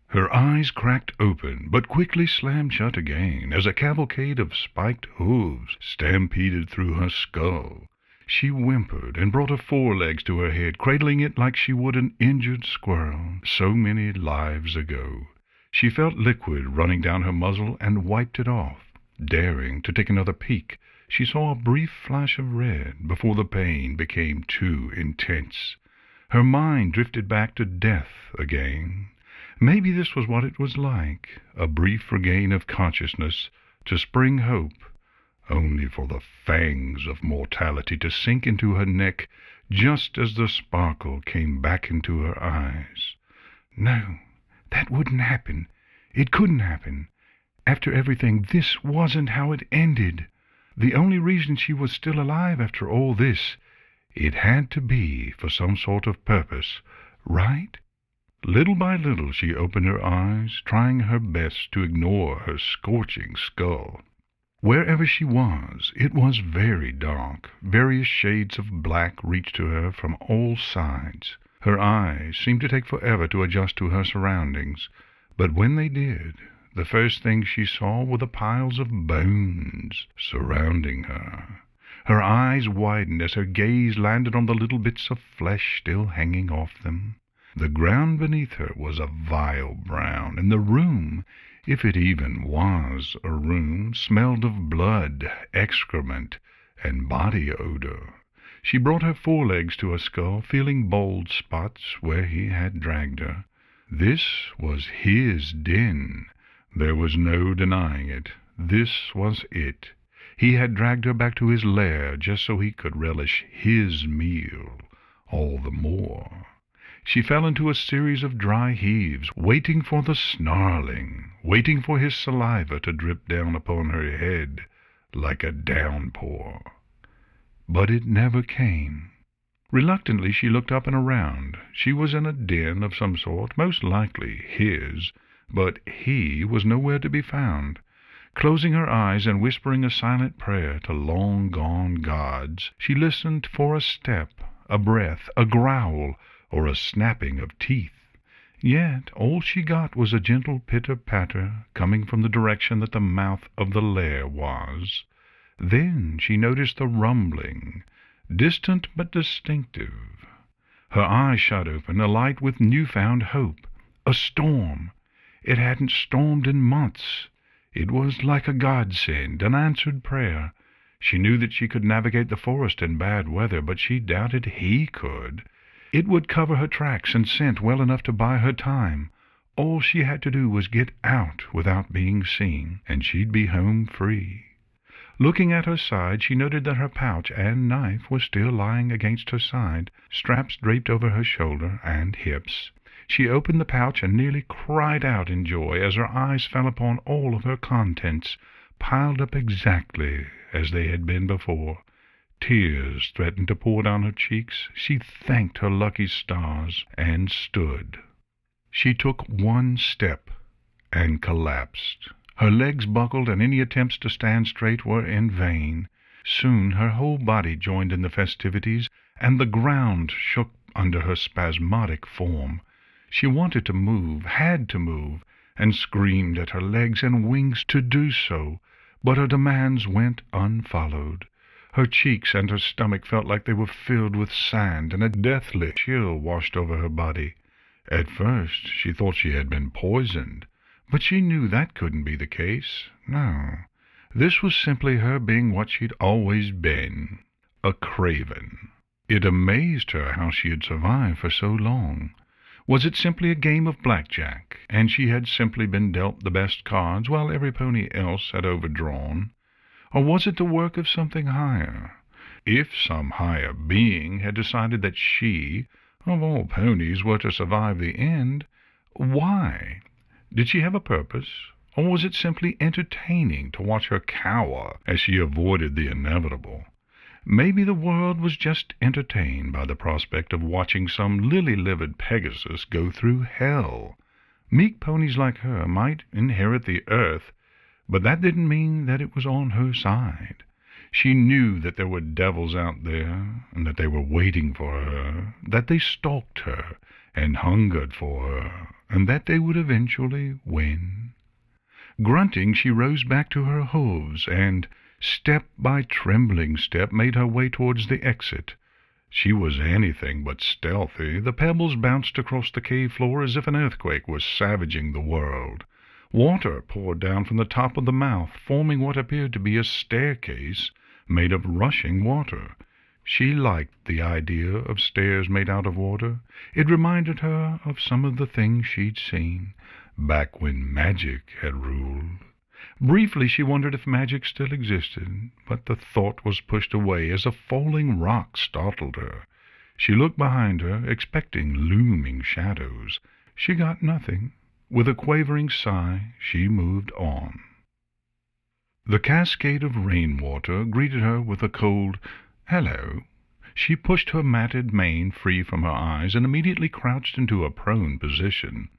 Speaker 1: Her eyes cracked open, but quickly slammed shut again, as a cavalcade of spiked hooves stampeded through her skull. She whimpered and brought her forelegs to her head, cradling it like she would an injured squirrel so many lives ago. She felt liquid running down her muzzle and wiped it off. Daring to take another peek, she saw a brief flash of red before the pain became too intense. Her mind drifted back to death again. Maybe this was what it was like, a brief regain of consciousness to spring hope, only for the fangs of mortality to sink into her neck just as the sparkle came back into her eyes. No, that wouldn't happen. It couldn't happen. After everything, this wasn't how it ended. The only reason she was still alive after all this, it had to be for some sort of purpose, right? Little by little she opened her eyes, trying her best to ignore her scorching skull. Wherever she was, it was very dark. Various shades of black reached to her from all sides. Her eyes seemed to take forever to adjust to her surroundings, but when they did, the first thing she saw were the piles of bones surrounding her. Her eyes widened as her gaze landed on the little bits of flesh still hanging off them. The ground beneath her was a vile brown, and the room, if it even was a room, smelled of blood, excrement, and body odor. She brought her forelegs to her skull, feeling bald spots where he had dragged her. This was his den. There was no denying it. This was it. He had dragged her back to his lair just so he could relish his meal all the more. She fell into a series of dry heaves, waiting for the snarling, waiting for his saliva to drip down upon her head like a downpour. But it never came. Reluctantly she looked up and around. She was in a den of some sort, most likely his, but he was nowhere to be found. Closing her eyes and whispering a silent prayer to long-gone gods, she listened for a step, a breath, a growl, or a snapping of teeth. Yet all she got was a gentle pitter-patter coming from the direction that the mouth of the lair was. Then she noticed the rumbling, distant but distinctive. Her eyes shot open, alight with newfound hope. A storm! It hadn't stormed in months. It was like a godsend, an answered prayer. She knew that she could navigate the forest in bad weather, but she doubted he could. It would cover her tracks and scent well enough to buy her time. All she had to do was get out without being seen, and she'd be home free. Looking at her side, she noted that her pouch and knife was still lying against her side, straps draped over her shoulder and hips. She opened the pouch and nearly cried out in joy as her eyes fell upon all of her contents, piled up exactly as they had been before. Tears threatened to pour down her cheeks. She thanked her lucky stars and stood. She took one step and collapsed. Her legs buckled, and any attempts to stand straight were in vain. Soon her whole body joined in the festivities, and the ground shook under her spasmodic form. She wanted to move, had to move, and screamed at her legs and wings to do so, but her demands went unfollowed. Her cheeks and her stomach felt like they were filled with sand, and a deathly chill washed over her body. At first she thought she had been poisoned, but she knew that couldn't be the case. No, this was simply her being what she'd always been, a craven. It amazed her how she had survived for so long. Was it simply a game of blackjack, and she had simply been dealt the best cards while every pony else had overdrawn? Or was it the work of something higher? If some higher being had decided that she, of all ponies, were to survive the end, why? Did she have a purpose, or was it simply entertaining to watch her cower as she avoided the inevitable? Maybe the world was just entertained by the prospect of watching some lily-livered Pegasus go through hell. Meek ponies like her might inherit the earth, but that didn't mean that it was on her side. She knew that there were devils out there, and that they were waiting for her, that they stalked her and hungered for her, and that they would eventually win. Grunting, she rose back to her hooves, and step by trembling step made her way towards the exit. She was anything but stealthy. The pebbles bounced across the cave floor as if an earthquake was savaging the world. Water poured down from the top of the mouth, forming what appeared to be a staircase made of rushing water. She liked the idea of stairs made out of water. It reminded her of some of the things she'd seen back when magic had ruled. Briefly she wondered if magic still existed, but the thought was pushed away as a falling rock startled her. She looked behind her, expecting looming shadows. She got nothing. With a quavering sigh, she moved on. The cascade of rainwater greeted her with a cold, "Hello." She pushed her matted mane free from her eyes and immediately crouched into a prone position.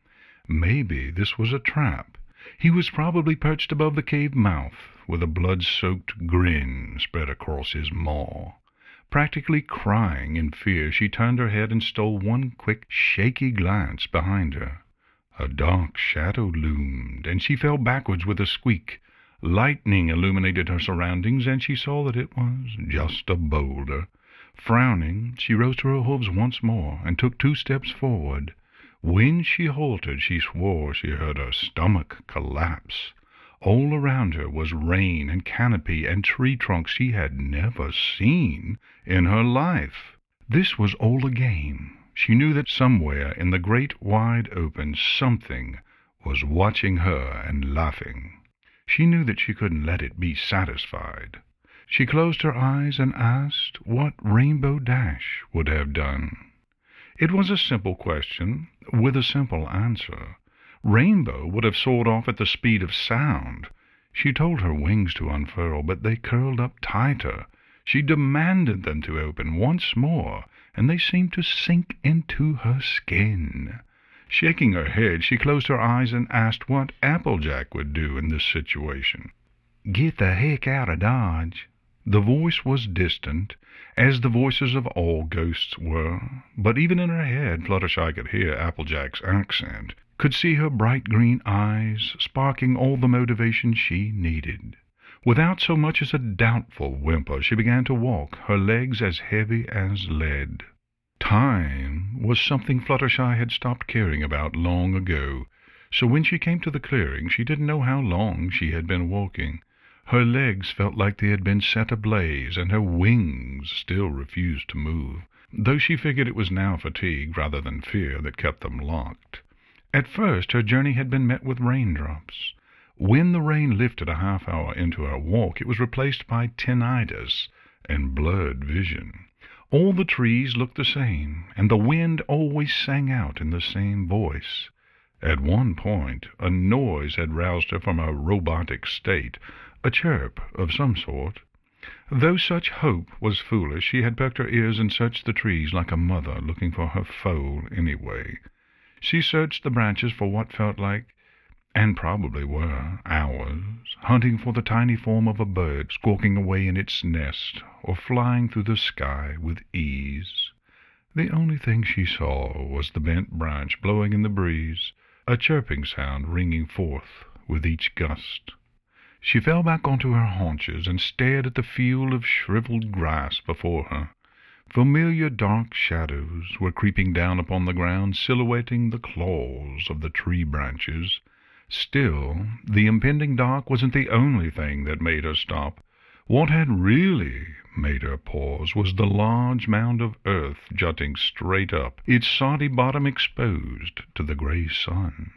Speaker 1: Maybe this was a trap. He was probably perched above the cave mouth, with a blood-soaked grin spread across his maw. Practically crying in fear, she turned her head and stole one quick, shaky glance behind her. A dark shadow loomed, and she fell backwards with a squeak. Lightning illuminated her surroundings, and she saw that it was just a boulder. Frowning, she rose to her hooves once more and took 2 steps forward. When she halted, she swore she heard her stomach collapse. All around her was rain and canopy and tree trunks she had never seen in her life. This was all a game. She knew that somewhere in the great wide open something was watching her and laughing. She knew that she couldn't let it be satisfied. She closed her eyes and asked what Rainbow Dash would have done. It was a simple question, with a simple answer. Rainbow would have soared off at the speed of sound. She told her wings to unfurl, but they curled up tighter. She demanded them to open once more, and they seemed to sink into her skin. Shaking her head, she closed her eyes and asked what Applejack would do in this situation. "Get the heck out of Dodge." The voice was distant, as the voices of all ghosts were, but even in her head Fluttershy could hear Applejack's accent, could see her bright green eyes, sparking all the motivation she needed. Without so much as a doubtful whimper, she began to walk, her legs as heavy as lead. Time was something Fluttershy had stopped caring about long ago, so when she came to the clearing she didn't know how long she had been walking. Her legs felt like they had been set ablaze, and her wings still refused to move, though she figured it was now fatigue rather than fear that kept them locked. At first her journey had been met with raindrops. When the rain lifted a half-hour into her walk, it was replaced by tinnitus and blurred vision. All the trees looked the same, and the wind always sang out in the same voice. At one point a noise had roused her from her robotic state, a chirp of some sort. Though such hope was foolish, she had perked her ears and searched the trees like a mother looking for her foal anyway. She searched the branches for what felt like, and probably were, hours, hunting for the tiny form of a bird squawking away in its nest or flying through the sky with ease. The only thing she saw was the bent branch blowing in the breeze, a chirping sound ringing forth with each gust. She fell back onto her haunches and stared at the field of shriveled grass before her. Familiar dark shadows were creeping down upon the ground, silhouetting the claws of the tree branches. Still, the impending dark wasn't the only thing that made her stop. What had really made her pause was the large mound of earth jutting straight up, its soddy bottom exposed to the gray sun.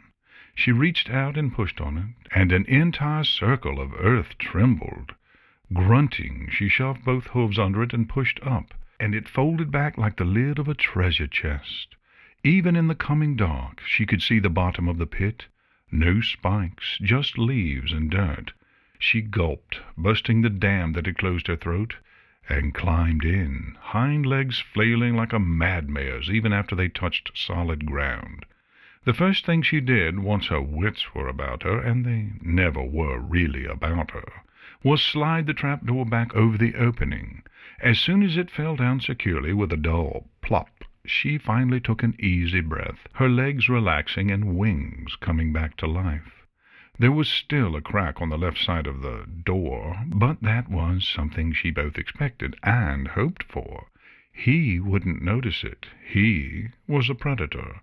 Speaker 1: She reached out and pushed on it, and an entire circle of earth trembled. Grunting, she shoved both hooves under it and pushed up, and it folded back like the lid of a treasure chest. Even in the coming dark, she could see the bottom of the pit. No spikes, just leaves and dirt. She gulped, busting the dam that had closed her throat, and climbed in, hind legs flailing like a mad mare's even after they touched solid ground. The first thing she did, once her wits were about her, and they never were really about her, was slide the trapdoor back over the opening. As soon as it fell down securely with a dull plop, she finally took an easy breath, her legs relaxing and wings coming back to life. There was still a crack on the left side of the door, but that was something she both expected and hoped for. He wouldn't notice it. He was a predator.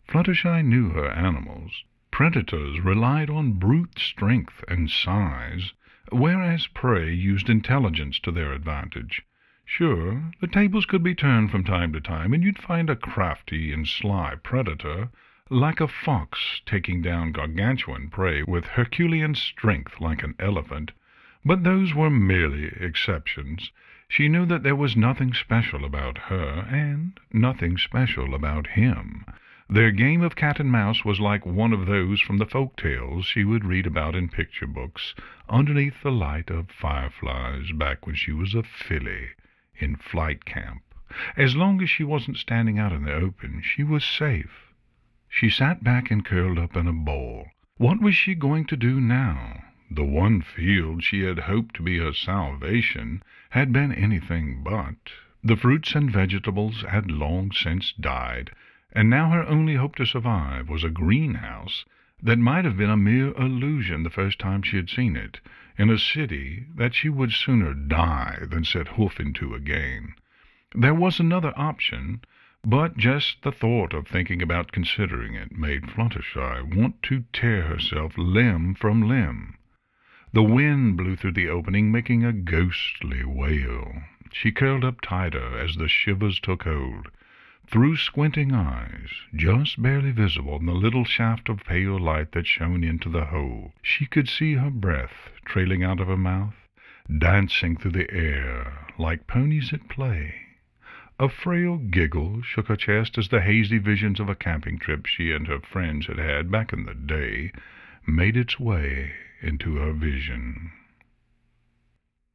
Speaker 1: Fluttershy knew her animals. Predators relied on brute strength and size, whereas prey used intelligence to their advantage. Sure, the tables could be turned from time to time, and you'd find a crafty and sly predator, like a fox taking down gargantuan prey with Herculean strength like an elephant. But those were merely exceptions. She knew that there was nothing special about her, and nothing special about him. Their game of cat and mouse was like one of those from the folk tales she would read about in picture books, underneath the light of fireflies back when she was a filly in flight camp. As long as she wasn't standing out in the open, she was safe. She sat back and curled up in a ball. What was she going to do now? The one field she had hoped to be her salvation had been anything but. The fruits and vegetables had long since died, and now her only hope to survive was a greenhouse that might have been a mere illusion the first time she had seen it, in a city that she would sooner die than set hoof into again. There was another option, but just the thought of thinking about considering it made Fluttershy want to tear herself limb from limb. The wind blew through the opening, making a ghostly wail. She curled up tighter as the shivers took hold. Through squinting eyes, just barely visible in the little shaft of pale light that shone into the hole, she could see her breath trailing out of her mouth, dancing through the air like ponies at play. A frail giggle shook her chest as the hazy visions of a camping trip she and her friends had had back in the day made its way into her vision.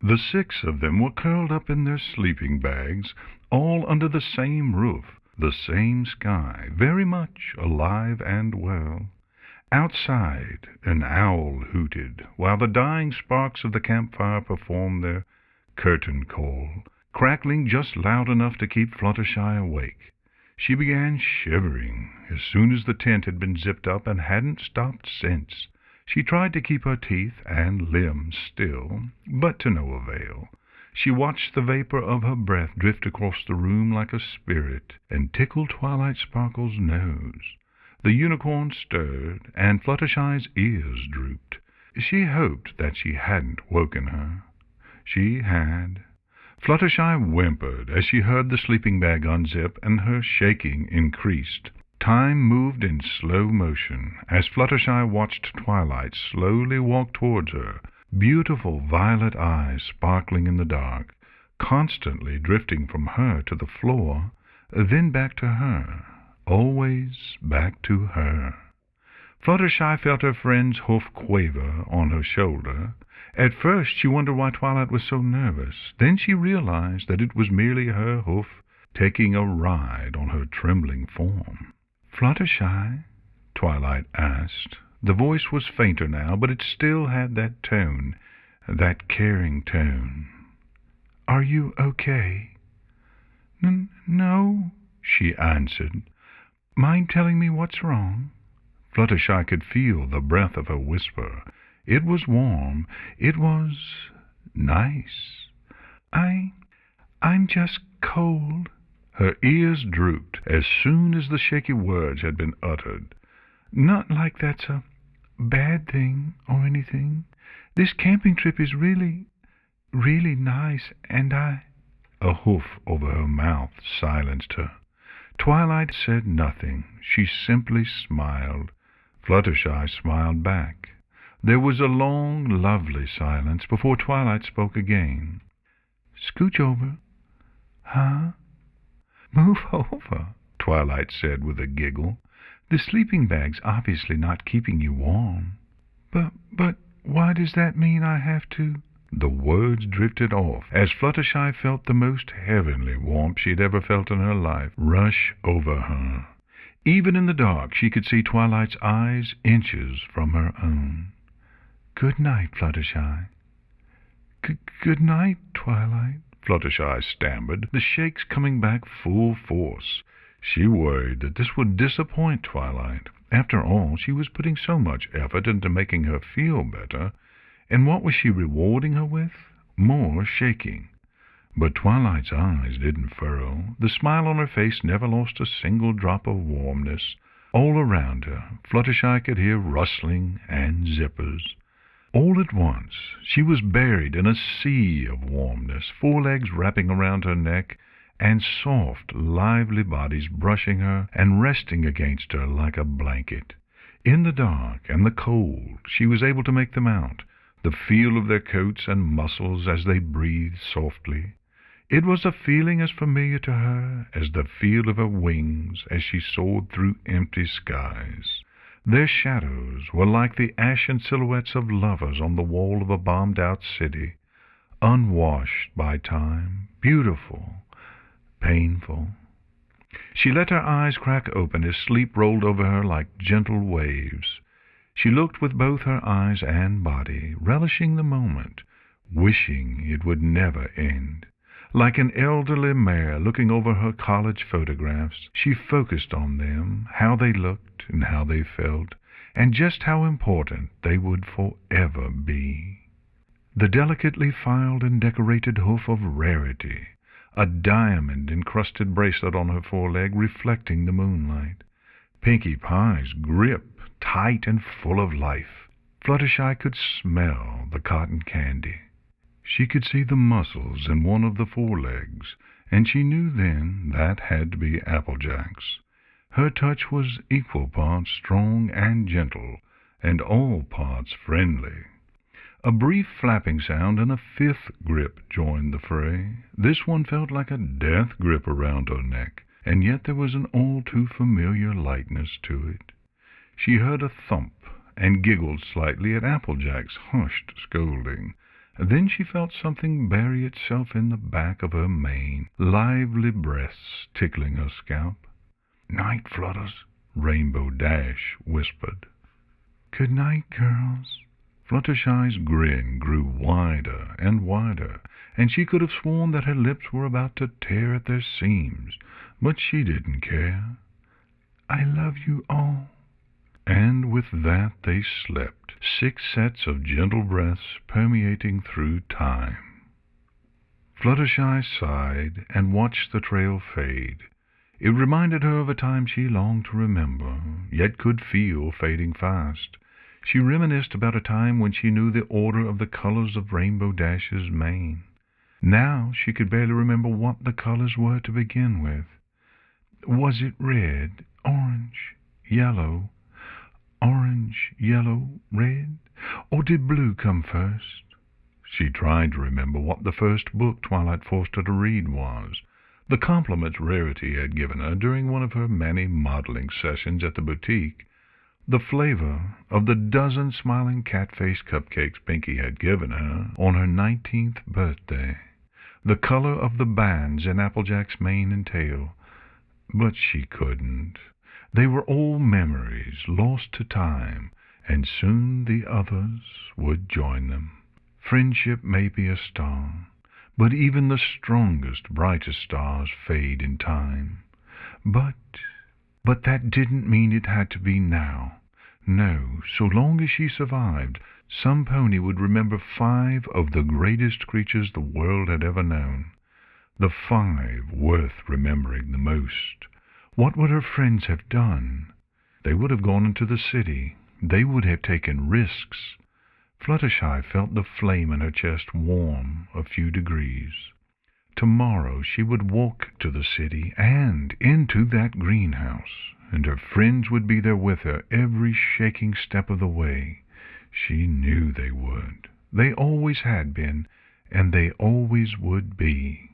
Speaker 1: The 6 of them were curled up in their sleeping bags, all under the same roof, the same sky, very much alive and well. Outside, an owl hooted, while the dying sparks of the campfire performed their curtain call, crackling just loud enough to keep Fluttershy awake. She began shivering as soon as the tent had been zipped up and hadn't stopped since. She tried to keep her teeth and limbs still, but to no avail. She watched the vapor of her breath drift across the room like a spirit and tickle Twilight Sparkle's nose. The unicorn stirred, and Fluttershy's ears drooped. She hoped that she hadn't woken her. She had. Fluttershy whimpered as she heard the sleeping bag unzip, and her shaking increased. Time moved in slow motion as Fluttershy watched Twilight slowly walk towards her, beautiful violet eyes sparkling in the dark, constantly drifting from her to the floor, then back to her, always back to her. Fluttershy felt her friend's hoof quaver on her shoulder. At first she wondered why Twilight was so nervous. Then she realized that it was merely her hoof taking a ride on her trembling form. Fluttershy? Twilight asked. The voice was fainter now, but it still had that tone, that caring tone. Are you okay? No, she answered. Mind telling me what's wrong? Fluttershy could feel the breath of her whisper. It was warm. It was nice. I'm just cold. Her ears drooped as soon as the shaky words had been uttered. Not like that's a bad thing or anything. This camping trip is really nice, and A hoof over her mouth silenced her. Twilight said nothing. She simply smiled. Fluttershy smiled back. There was a long, lovely silence before Twilight spoke again. Scooch over. Huh? Move over, Twilight said with a giggle. The sleeping bag's obviously not keeping you warm. But why does that mean I have to? The words drifted off as Fluttershy felt the most heavenly warmth she'd ever felt in her life rush over her. Even in the dark she could see Twilight's eyes inches from her own. Good night, Fluttershy. Good night, Twilight, Fluttershy stammered, the shakes coming back full force. She worried that this would disappoint Twilight. After all, she was putting so much effort into making her feel better, and what was she rewarding her with? More shaking. But Twilight's eyes didn't furrow. The smile on her face never lost a single drop of warmness. All around her, Fluttershy could hear rustling and zippers. All at once, she was buried in a sea of warmness, forelegs wrapping around her neck, and soft, lively bodies brushing her and resting against her like a blanket. In the dark and the cold, she was able to make them out, the feel of their coats and muscles as they breathed softly. It was a feeling as familiar to her as the feel of her wings as she soared through empty skies. Their shadows were like the ashen silhouettes of lovers on the wall of a bombed-out city, unwashed by time, beautiful, painful. She let her eyes crack open as sleep rolled over her like gentle waves. She looked with both her eyes and body, relishing the moment, wishing it would never end. Like an elderly mare looking over her college photographs, she focused on them, how they looked and how they felt, and just how important they would forever be. The delicately filed and decorated hoof of Rarity, a diamond-encrusted bracelet on her foreleg reflecting the moonlight. Pinkie Pie's grip, tight and full of life. Fluttershy could smell the cotton candy. She could see the muscles in one of the forelegs, and she knew then that had to be Applejack's. Her touch was equal parts strong and gentle, and all parts friendly. A brief flapping sound and a fifth grip joined the fray. This one felt like a death grip around her neck, and yet there was an all-too-familiar lightness to it. She heard a thump and giggled slightly at Applejack's hushed scolding. Then she felt something bury itself in the back of her mane, lively breaths tickling her scalp. "Night, Flutters," Rainbow Dash whispered. "Good night, girls." Fluttershy's grin grew wider and wider, and she could have sworn that her lips were about to tear at their seams, but she didn't care. "I love you all." And with that they slept, 6 sets of gentle breaths permeating through time. Fluttershy sighed and watched the trail fade. It reminded her of a time she longed to remember, yet could feel fading fast. She reminisced about a time when she knew the order of the colors of Rainbow Dash's mane. Now she could barely remember what the colors were to begin with. Was it red, orange, yellow? Orange, yellow, red? Or did blue come first? She tried to remember what the first book Twilight forced her to read was, the compliments Rarity had given her during one of her many modeling sessions at the boutique, the flavor of the dozen smiling cat-faced cupcakes Pinkie had given her on her 19th birthday, the color of the bands in Applejack's mane and tail. But she couldn't. They were all memories lost to time, and soon the others would join them. Friendship may be a star, but even the strongest, brightest stars fade in time. But that didn't mean it had to be now. No, so long as she survived, some pony would remember 5 of the greatest creatures the world had ever known. The 5 worth remembering the most. What would her friends have done? They would have gone into the city. They would have taken risks. Fluttershy felt the flame in her chest warm a few degrees. Tomorrow she would walk to the city and into that greenhouse, and her friends would be there with her every shaking step of the way. She knew they would. They always had been, and they always would be.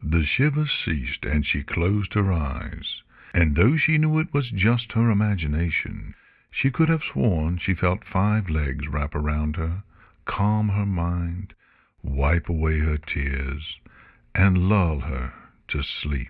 Speaker 1: The shivers ceased, and she closed her eyes, and though she knew it was just her imagination, she could have sworn she felt 5 legs wrap around her, calm her mind, wipe away her tears, and lull her to sleep.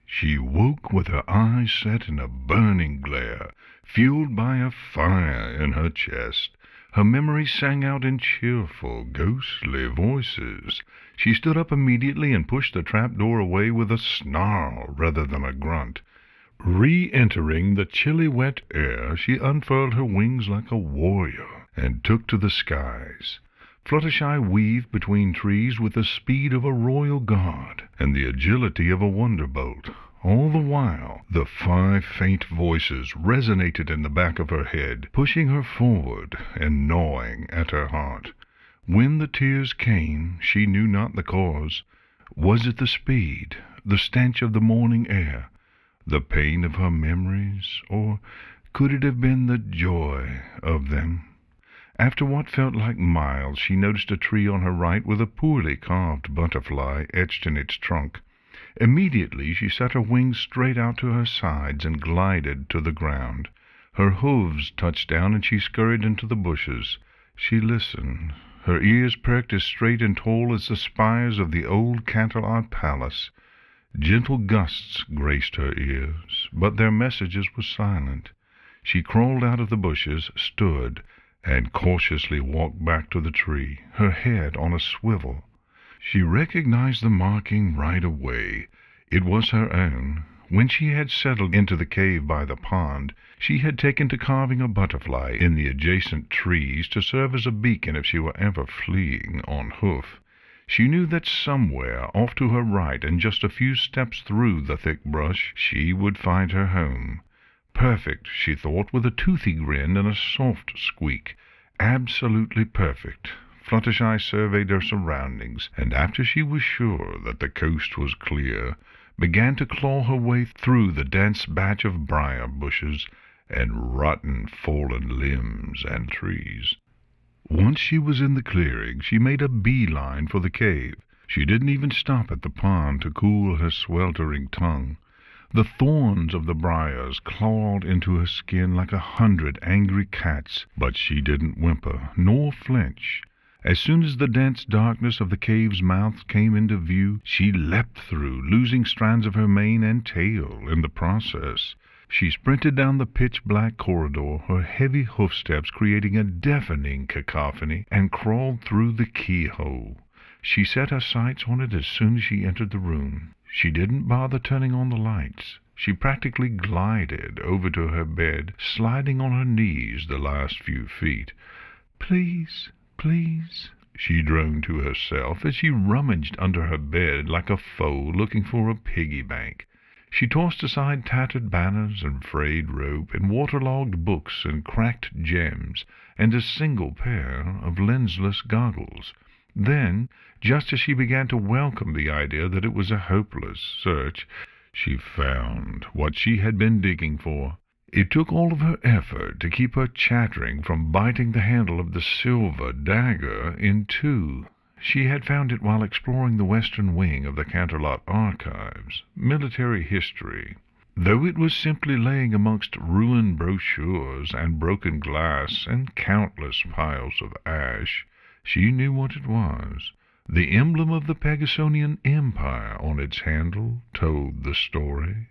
Speaker 1: She woke with her eyes set in a burning glare, fueled by a fire in her chest. Her memory sang out in cheerful, ghostly voices. She stood up immediately and pushed the trap-door away with a snarl rather than a grunt. Re-entering the chilly, wet air, she unfurled her wings like a warrior and took to the skies. Fluttershy weaved between trees with the speed of a royal guard and the agility of a wonderbolt. All the while, the 5 faint voices resonated in the back of her head, pushing her forward and gnawing at her heart. When the tears came, she knew not the cause. Was it the speed, the stench of the morning air, the pain of her memories, or could it have been the joy of them? After what felt like miles, she noticed a tree on her right with a poorly carved butterfly etched in its trunk. Immediately she set her wings straight out to her sides and glided to the ground. Her hooves touched down and she scurried into the bushes. She listened, her ears perked as straight and tall as the spires of the old Canterlot Palace. Gentle gusts graced her ears, but their messages were silent. She crawled out of the bushes, stood, and cautiously walked back to the tree, her head on a swivel. She recognized the marking right away. It was her own. When she had settled into the cave by the pond, she had taken to carving a butterfly in the adjacent trees to serve as a beacon if she were ever fleeing on hoof. She knew that somewhere off to her right and just a few steps through the thick brush she would find her home. Perfect, she thought, with a toothy grin and a soft squeak. Absolutely perfect. Fluttershy surveyed her surroundings, and after she was sure that the coast was clear, began to claw her way through the dense batch of briar bushes and rotten fallen limbs and trees. Once she was in the clearing, she made a beeline for the cave. She didn't even stop at the pond to cool her sweltering tongue. The thorns of the briars clawed into her skin like 100 angry cats, but she didn't whimper, nor flinch. As soon as the dense darkness of the cave's mouth came into view, she leapt through, losing strands of her mane and tail in the process. She sprinted down the pitch-black corridor, her heavy hoofsteps creating a deafening cacophony, and crawled through the keyhole. She set her sights on it as soon as she entered the room. She didn't bother turning on the lights. She practically glided over to her bed, sliding on her knees the last few feet. "Please, please," she droned to herself as she rummaged under her bed like a foe looking for a piggy bank. She tossed aside tattered banners and frayed rope and waterlogged books and cracked gems and a single pair of lensless goggles. Then, just as she began to welcome the idea that it was a hopeless search, she found what she had been digging for. It took all of her effort to keep her chattering from biting the handle of the silver dagger in two. She had found it while exploring the western wing of the Canterlot Archives, military history. Though it was simply laying amongst ruined brochures and broken glass and countless piles of ash, she knew what it was. The emblem of the Pegasonian Empire on its handle told the story.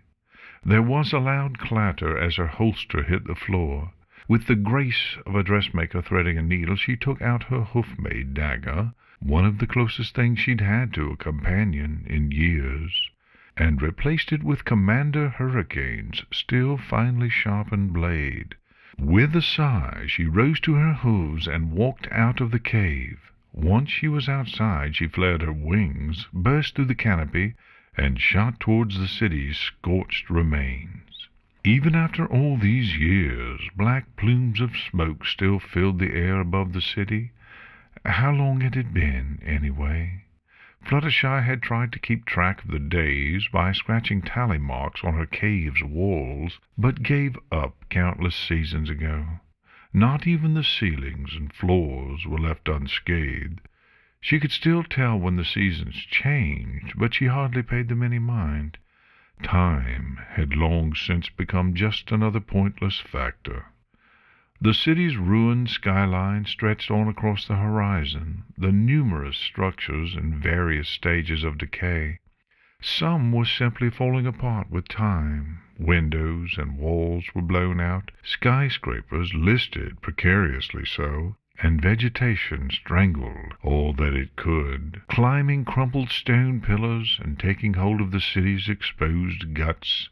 Speaker 1: There was a loud clatter as her holster hit the floor. With the grace of a dressmaker threading a needle, she took out her hoof-made dagger, one of the closest things she'd had to a companion in years, and replaced it with Commander Hurricane's still finely sharpened blade. With a sigh, she rose to her hooves and walked out of the cave. Once she was outside, she flared her wings, burst through the canopy, and shot towards the city's scorched remains. Even after all these years, black plumes of smoke still filled the air above the city. How long had it been, anyway? Fluttershy had tried to keep track of the days by scratching tally marks on her cave's walls, but gave up countless seasons ago. Not even the ceilings and floors were left unscathed. She could still tell when the seasons changed, but she hardly paid them any mind. Time had long since become just another pointless factor. The city's ruined skyline stretched on across the horizon, the numerous structures in various stages of decay. Some were simply falling apart with time. Windows and walls were blown out, skyscrapers listed precariously so, and vegetation strangled all that it could, climbing crumpled stone pillars and taking hold of the city's exposed guts.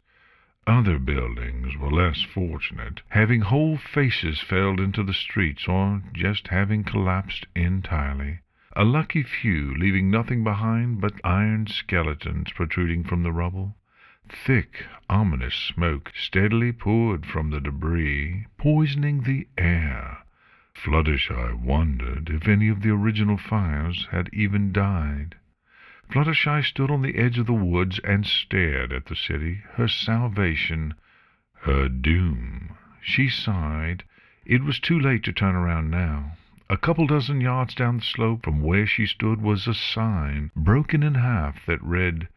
Speaker 1: Other buildings were less fortunate, having whole faces felled into the streets or just having collapsed entirely. A lucky few leaving nothing behind but iron skeletons protruding from the rubble. Thick, ominous smoke steadily poured from the debris, poisoning the air. Fluttershy wondered if any of the original fires had even died. Fluttershy stood on the edge of the woods and stared at the city, her salvation, her doom. She sighed. It was too late to turn around now. A couple dozen yards down the slope from where she stood was a sign, broken in half, that read,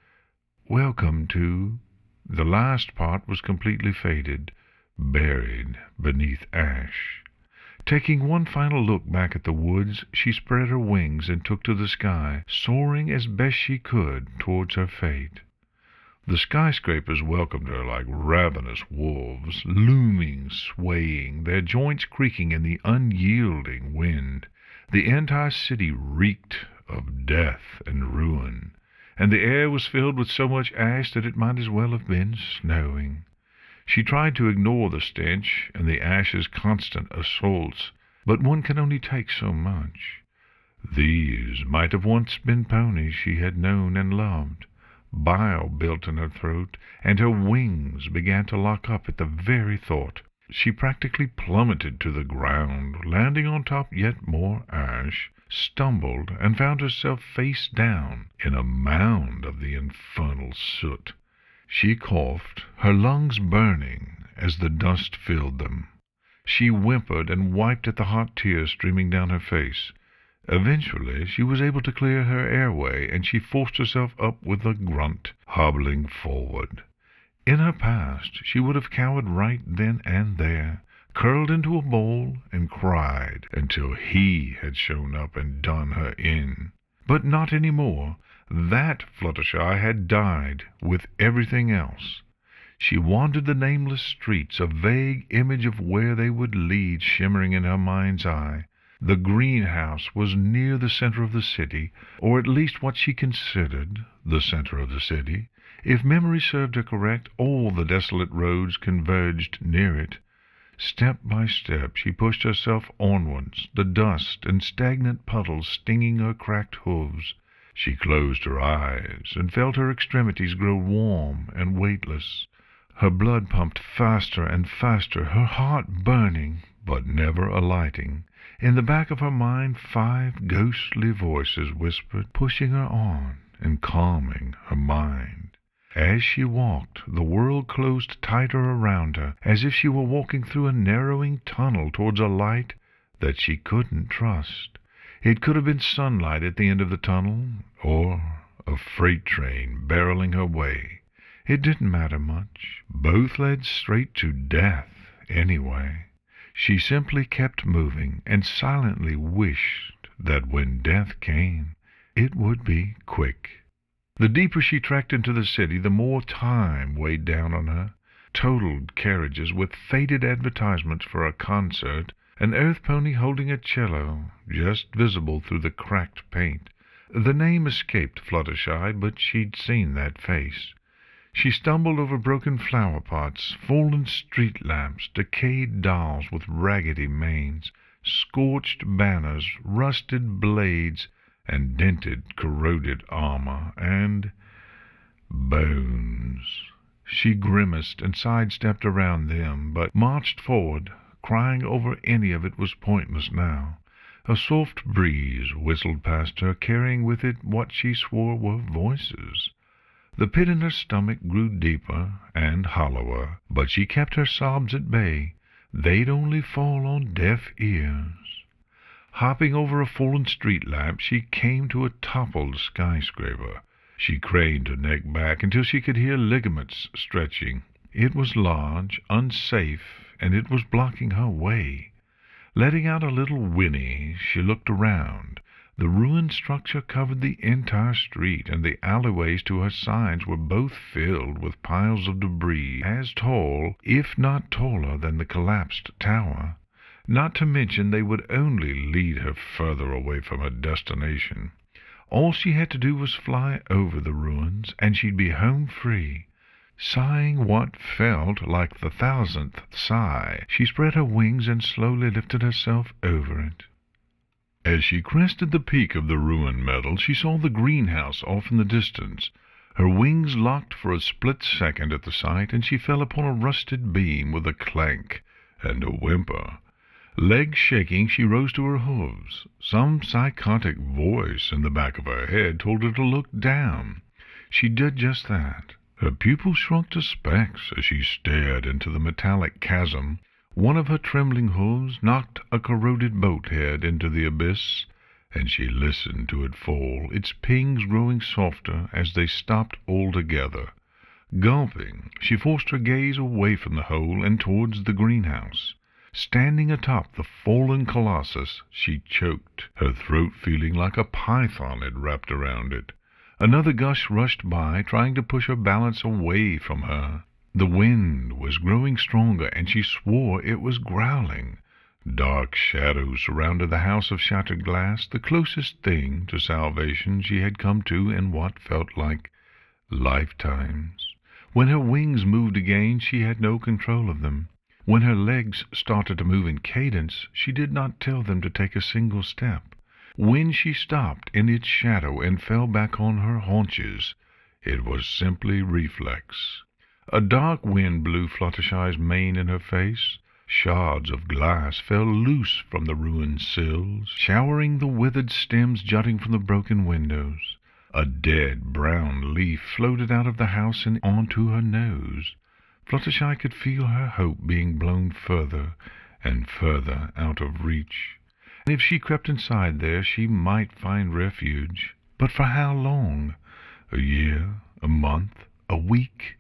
Speaker 1: "Welcome to—" The last part was completely faded, buried beneath ash. Taking one final look back at the woods, she spread her wings and took to the sky, soaring as best she could towards her fate. The skyscrapers welcomed her like ravenous wolves, looming, swaying, their joints creaking in the unyielding wind. The entire city reeked of death and ruin, and the air was filled with so much ash that it might as well have been snowing. She tried to ignore the stench and the ash's constant assaults, but one can only take so much. These might have once been ponies she had known and loved. Bile built in her throat, and her wings began to lock up at the very thought. She practically plummeted to the ground, landing on top yet more ash, stumbled, and found herself face down in a mound of the infernal soot. She coughed, her lungs burning as the dust filled them. She whimpered and wiped at the hot tears streaming down her face. Eventually she was able to clear her airway, and she forced herself up with a grunt, hobbling forward. In her past she would have cowered right then and there, curled into a ball, and cried until he had shown up and done her in. But not any more. That Fluttershy had died with everything else. She wandered the nameless streets, a vague image of where they would lead shimmering in her mind's eye. The greenhouse was near the center of the city, or at least what she considered the center of the city. If memory served her correct, all the desolate roads converged near it. Step by step she pushed herself onwards, the dust and stagnant puddles stinging her cracked hooves. She closed her eyes and felt her extremities grow warm and weightless. Her blood pumped faster and faster, her heart burning, but never alighting. In the back of her mind 5 ghostly voices whispered, pushing her on and calming her mind. As she walked, the world closed tighter around her, as if she were walking through a narrowing tunnel towards a light that she couldn't trust. It could have been sunlight at the end of the tunnel, or a freight train barreling her way. It didn't matter much. Both led straight to death, anyway. She simply kept moving, and silently wished that when death came, it would be quick. The deeper she trekked into the city, the more time weighed down on her. totaled carriages with faded advertisements for a concert, an earth pony holding a cello, just visible through the cracked paint. The name escaped Fluttershy, but she'd seen that face. She stumbled over broken flower pots, fallen street lamps, decayed dolls with raggedy manes, scorched banners, rusted blades, and dented, corroded armor, and bones. She grimaced and sidestepped around them, but marched forward. Crying over any of it was pointless now. A soft breeze whistled past her, carrying with it what she swore were voices. The pit in her stomach grew deeper and hollower, but she kept her sobs at bay. They'd only fall on deaf ears. Hopping over a fallen street lamp, she came to a toppled skyscraper. She craned her neck back until she could hear ligaments stretching. It was large, unsafe, and it was blocking her way. Letting out a little whinny, she looked around. The ruined structure covered the entire street, and the alleyways to her sides were both filled with piles of debris as tall, if not taller, than the collapsed tower. Not to mention they would only lead her further away from her destination. All she had to do was fly over the ruins, and she'd be home free. Sighing what felt like the 1,000th sigh, she spread her wings and slowly lifted herself over it. As she crested the peak of the ruined metal, she saw the greenhouse off in the distance. Her wings locked for a split second at the sight, and she fell upon a rusted beam with a clank and a whimper. Legs shaking, she rose to her hooves. Some psychotic voice in the back of her head told her to look down. She did just that. Her pupils shrunk to specks as she stared into the metallic chasm. One of her trembling hooves knocked a corroded boat head into the abyss, and she listened to it fall, its pings growing softer as they stopped altogether. Gulping, she forced her gaze away from the hole and towards the greenhouse. Standing atop the fallen colossus, she choked, her throat feeling like a python had wrapped around it. Another gush rushed by, trying to push her balance away from her. The wind was growing stronger, and she swore it was growling. Dark shadows surrounded the house of shattered glass, the closest thing to salvation she had come to in what felt like lifetimes. When her wings moved again, she had no control of them. When her legs started to move in cadence, she did not tell them to take a single step. When she stopped in its shadow and fell back on her haunches, it was simply reflex. A dark wind blew Fluttershy's mane in her face. Shards of glass fell loose from the ruined sills, showering the withered stems jutting from the broken windows. A dead brown leaf floated out of the house and onto her nose. Fluttershy could feel her hope being blown further and further out of reach. And if she crept inside there, she might find refuge. But for how long? A year? A month? A week?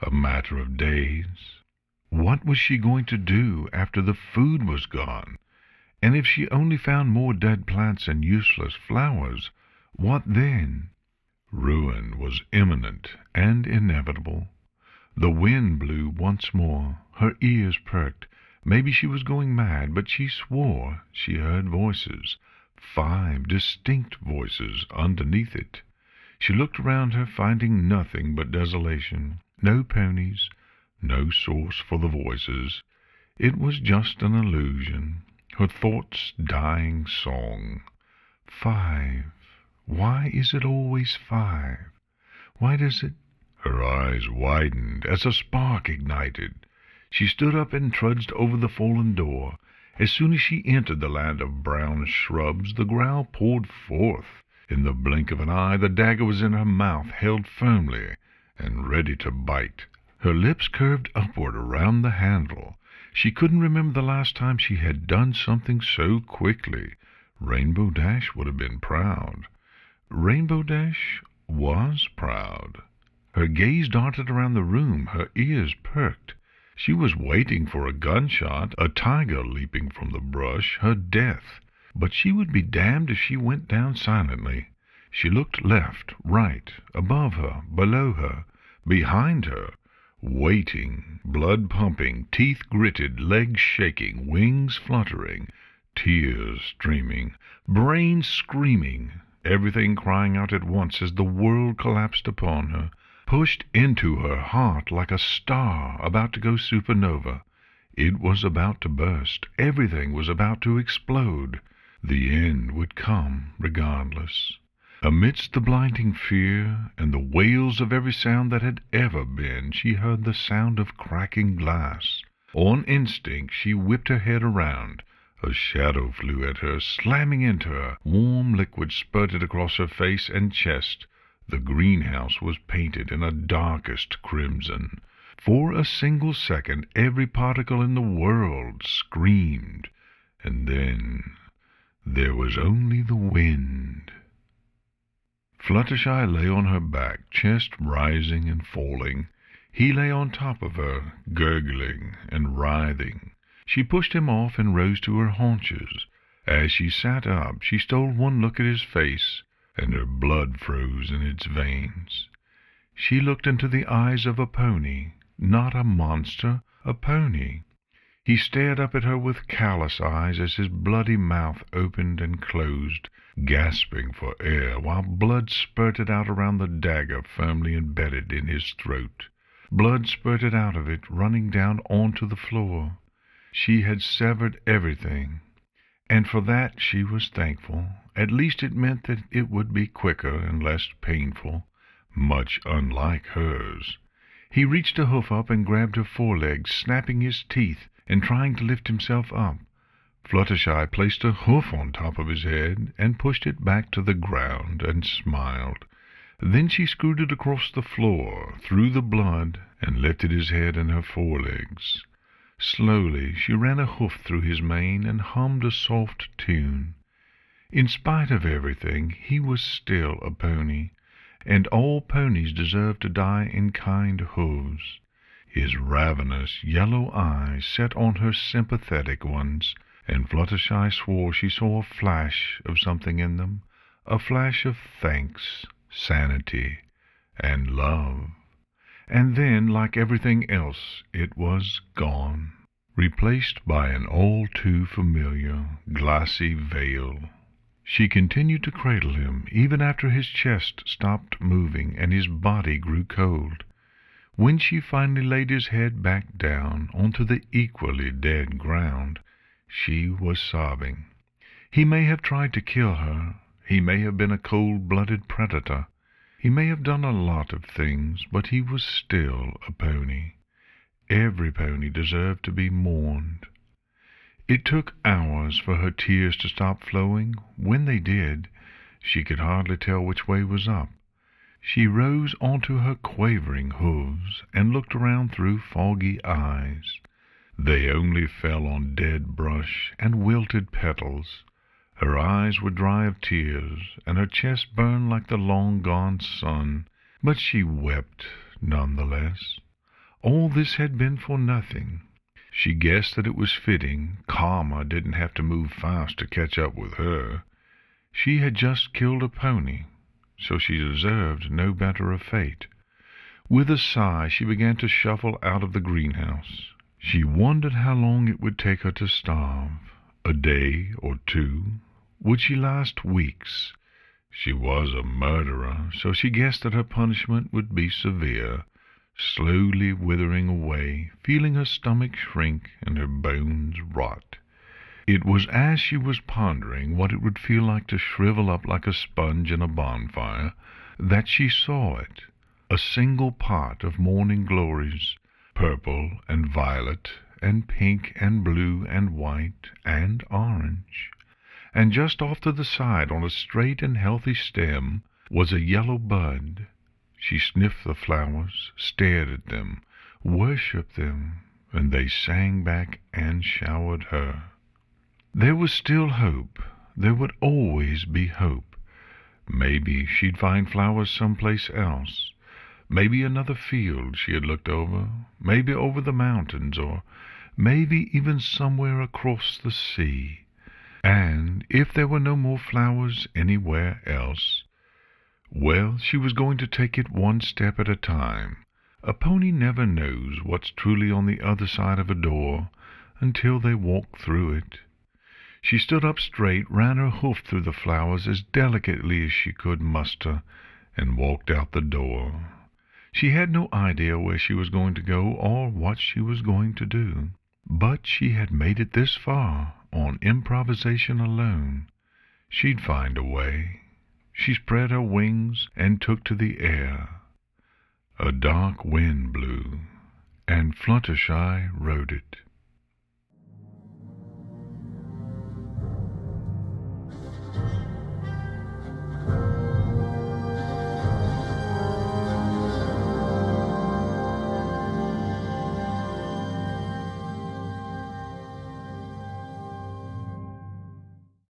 Speaker 1: A matter of days? What was she going to do after the food was gone? And if she only found more dead plants and useless flowers, what then? Ruin was imminent and inevitable. The wind blew once more. Her ears perked. Maybe she was going mad, but she swore she heard voices, 5 distinct voices underneath it. She looked around her, finding nothing but desolation. No ponies, no source for the voices. It was just an illusion, her thoughts' dying song. 5. Why is it always 5? Why does it... Her eyes widened as a spark ignited. She stood up and trudged over the fallen door. As soon as she entered the land of brown shrubs, the growl poured forth. In the blink of an eye, the dagger was in her mouth, held firmly and ready to bite. Her lips curved upward around the handle. She couldn't remember the last time she had done something so quickly. Rainbow Dash would have been proud. Rainbow Dash was proud. Her gaze darted around the room, her ears perked. She was waiting for a gunshot, a tiger leaping from the brush, her death. But she would be damned if she went down silently. She looked left, right, above her, below her, behind her. waiting, blood pumping, teeth gritted, legs shaking, wings fluttering, tears streaming, brain screaming, everything crying out at once as the world collapsed upon her, pushed into her heart like a star about to go supernova. It was about to burst. Everything was about to explode. The end would come regardless. Amidst the blinding fear and the wails of every sound that had ever been, she heard the sound of cracking glass. On instinct, she whipped her head around. A shadow flew at her, slamming into her. Warm liquid spurted across her face and chest. The greenhouse was painted in a darkest crimson. For a single second, every particle in the world screamed. And then there was only the wind. Fluttershy lay on her back, chest rising and falling. He lay on top of her, gurgling and writhing. She pushed him off and rose to her haunches. As she sat up, she stole one look at his face, and her blood froze in its veins. She looked into the eyes of a pony, not a monster, a pony. He stared up at her with callous eyes as his bloody mouth opened and closed, gasping for air while blood spurted out around the dagger firmly embedded in his throat. Blood spurted out of it, running down onto the floor. She had severed everything, and for that she was thankful. At least it meant that it would be quicker and less painful, much unlike hers. He reached a hoof up and grabbed her foreleg, snapping his teeth and trying to lift himself up. Fluttershy placed a hoof on top of his head and pushed it back to the ground and smiled. Then she scooted across the floor, through the blood, and lifted his head and her forelegs. Slowly she ran a hoof through his mane and hummed a soft tune. In spite of everything, he was still a pony, and all ponies deserve to die in kind hooves. His ravenous yellow eyes set on her sympathetic ones, and Fluttershy swore she saw a flash of something in them, a flash of thanks, sanity, and love. And then, like everything else, it was gone, replaced by an all-too-familiar, glassy veil. She continued to cradle him, even after his chest stopped moving and his body grew cold. When she finally laid his head back down onto the equally dead ground, she was sobbing. He may have tried to kill her. He may have been a cold-blooded predator. He may have done a lot of things, but he was still a pony. Every pony deserved to be mourned. It took hours for her tears to stop flowing. When they did, she could hardly tell which way was up. She rose onto her quavering hooves and looked around through foggy eyes. They only fell on dead brush and wilted petals. Her eyes were dry of tears, and her chest burned like the long-gone sun, but she wept none the less. All this had been for nothing. She guessed that it was fitting. Karma didn't have to move fast to catch up with her. She had just killed a pony, so she deserved no better a fate. With a sigh, she began to shuffle out of the greenhouse. She wondered how long it would take her to starve. A day or two? Would she last weeks? She was a murderer, so she guessed that her punishment would be severe, slowly withering away, feeling her stomach shrink and her bones rot. It was as she was pondering what it would feel like to shrivel up like a sponge in a bonfire that she saw it, a single pot of morning glories, purple and violet and pink and blue and white and orange. And just off to the side, on a straight and healthy stem, was a yellow bud. She sniffed the flowers, stared at them, worshipped them, and they sang back and showered her. There was still hope. There would always be hope. Maybe she'd find flowers someplace else. Maybe another field she had looked over. Maybe over the mountains, or maybe even somewhere across the sea. And if there were no more flowers anywhere else, well, she was going to take it one step at a time, A pony never knows what's truly on the other side of a door until they walk through it. She stood up straight, ran her hoof through the flowers as delicately as she could muster, and walked out the door. She had no idea where she was going to go or what she was going to do. But she had made it this far on improvisation alone. She'd find a way. She spread her wings and took to the air. A dark wind blew, and Fluttershy rode it.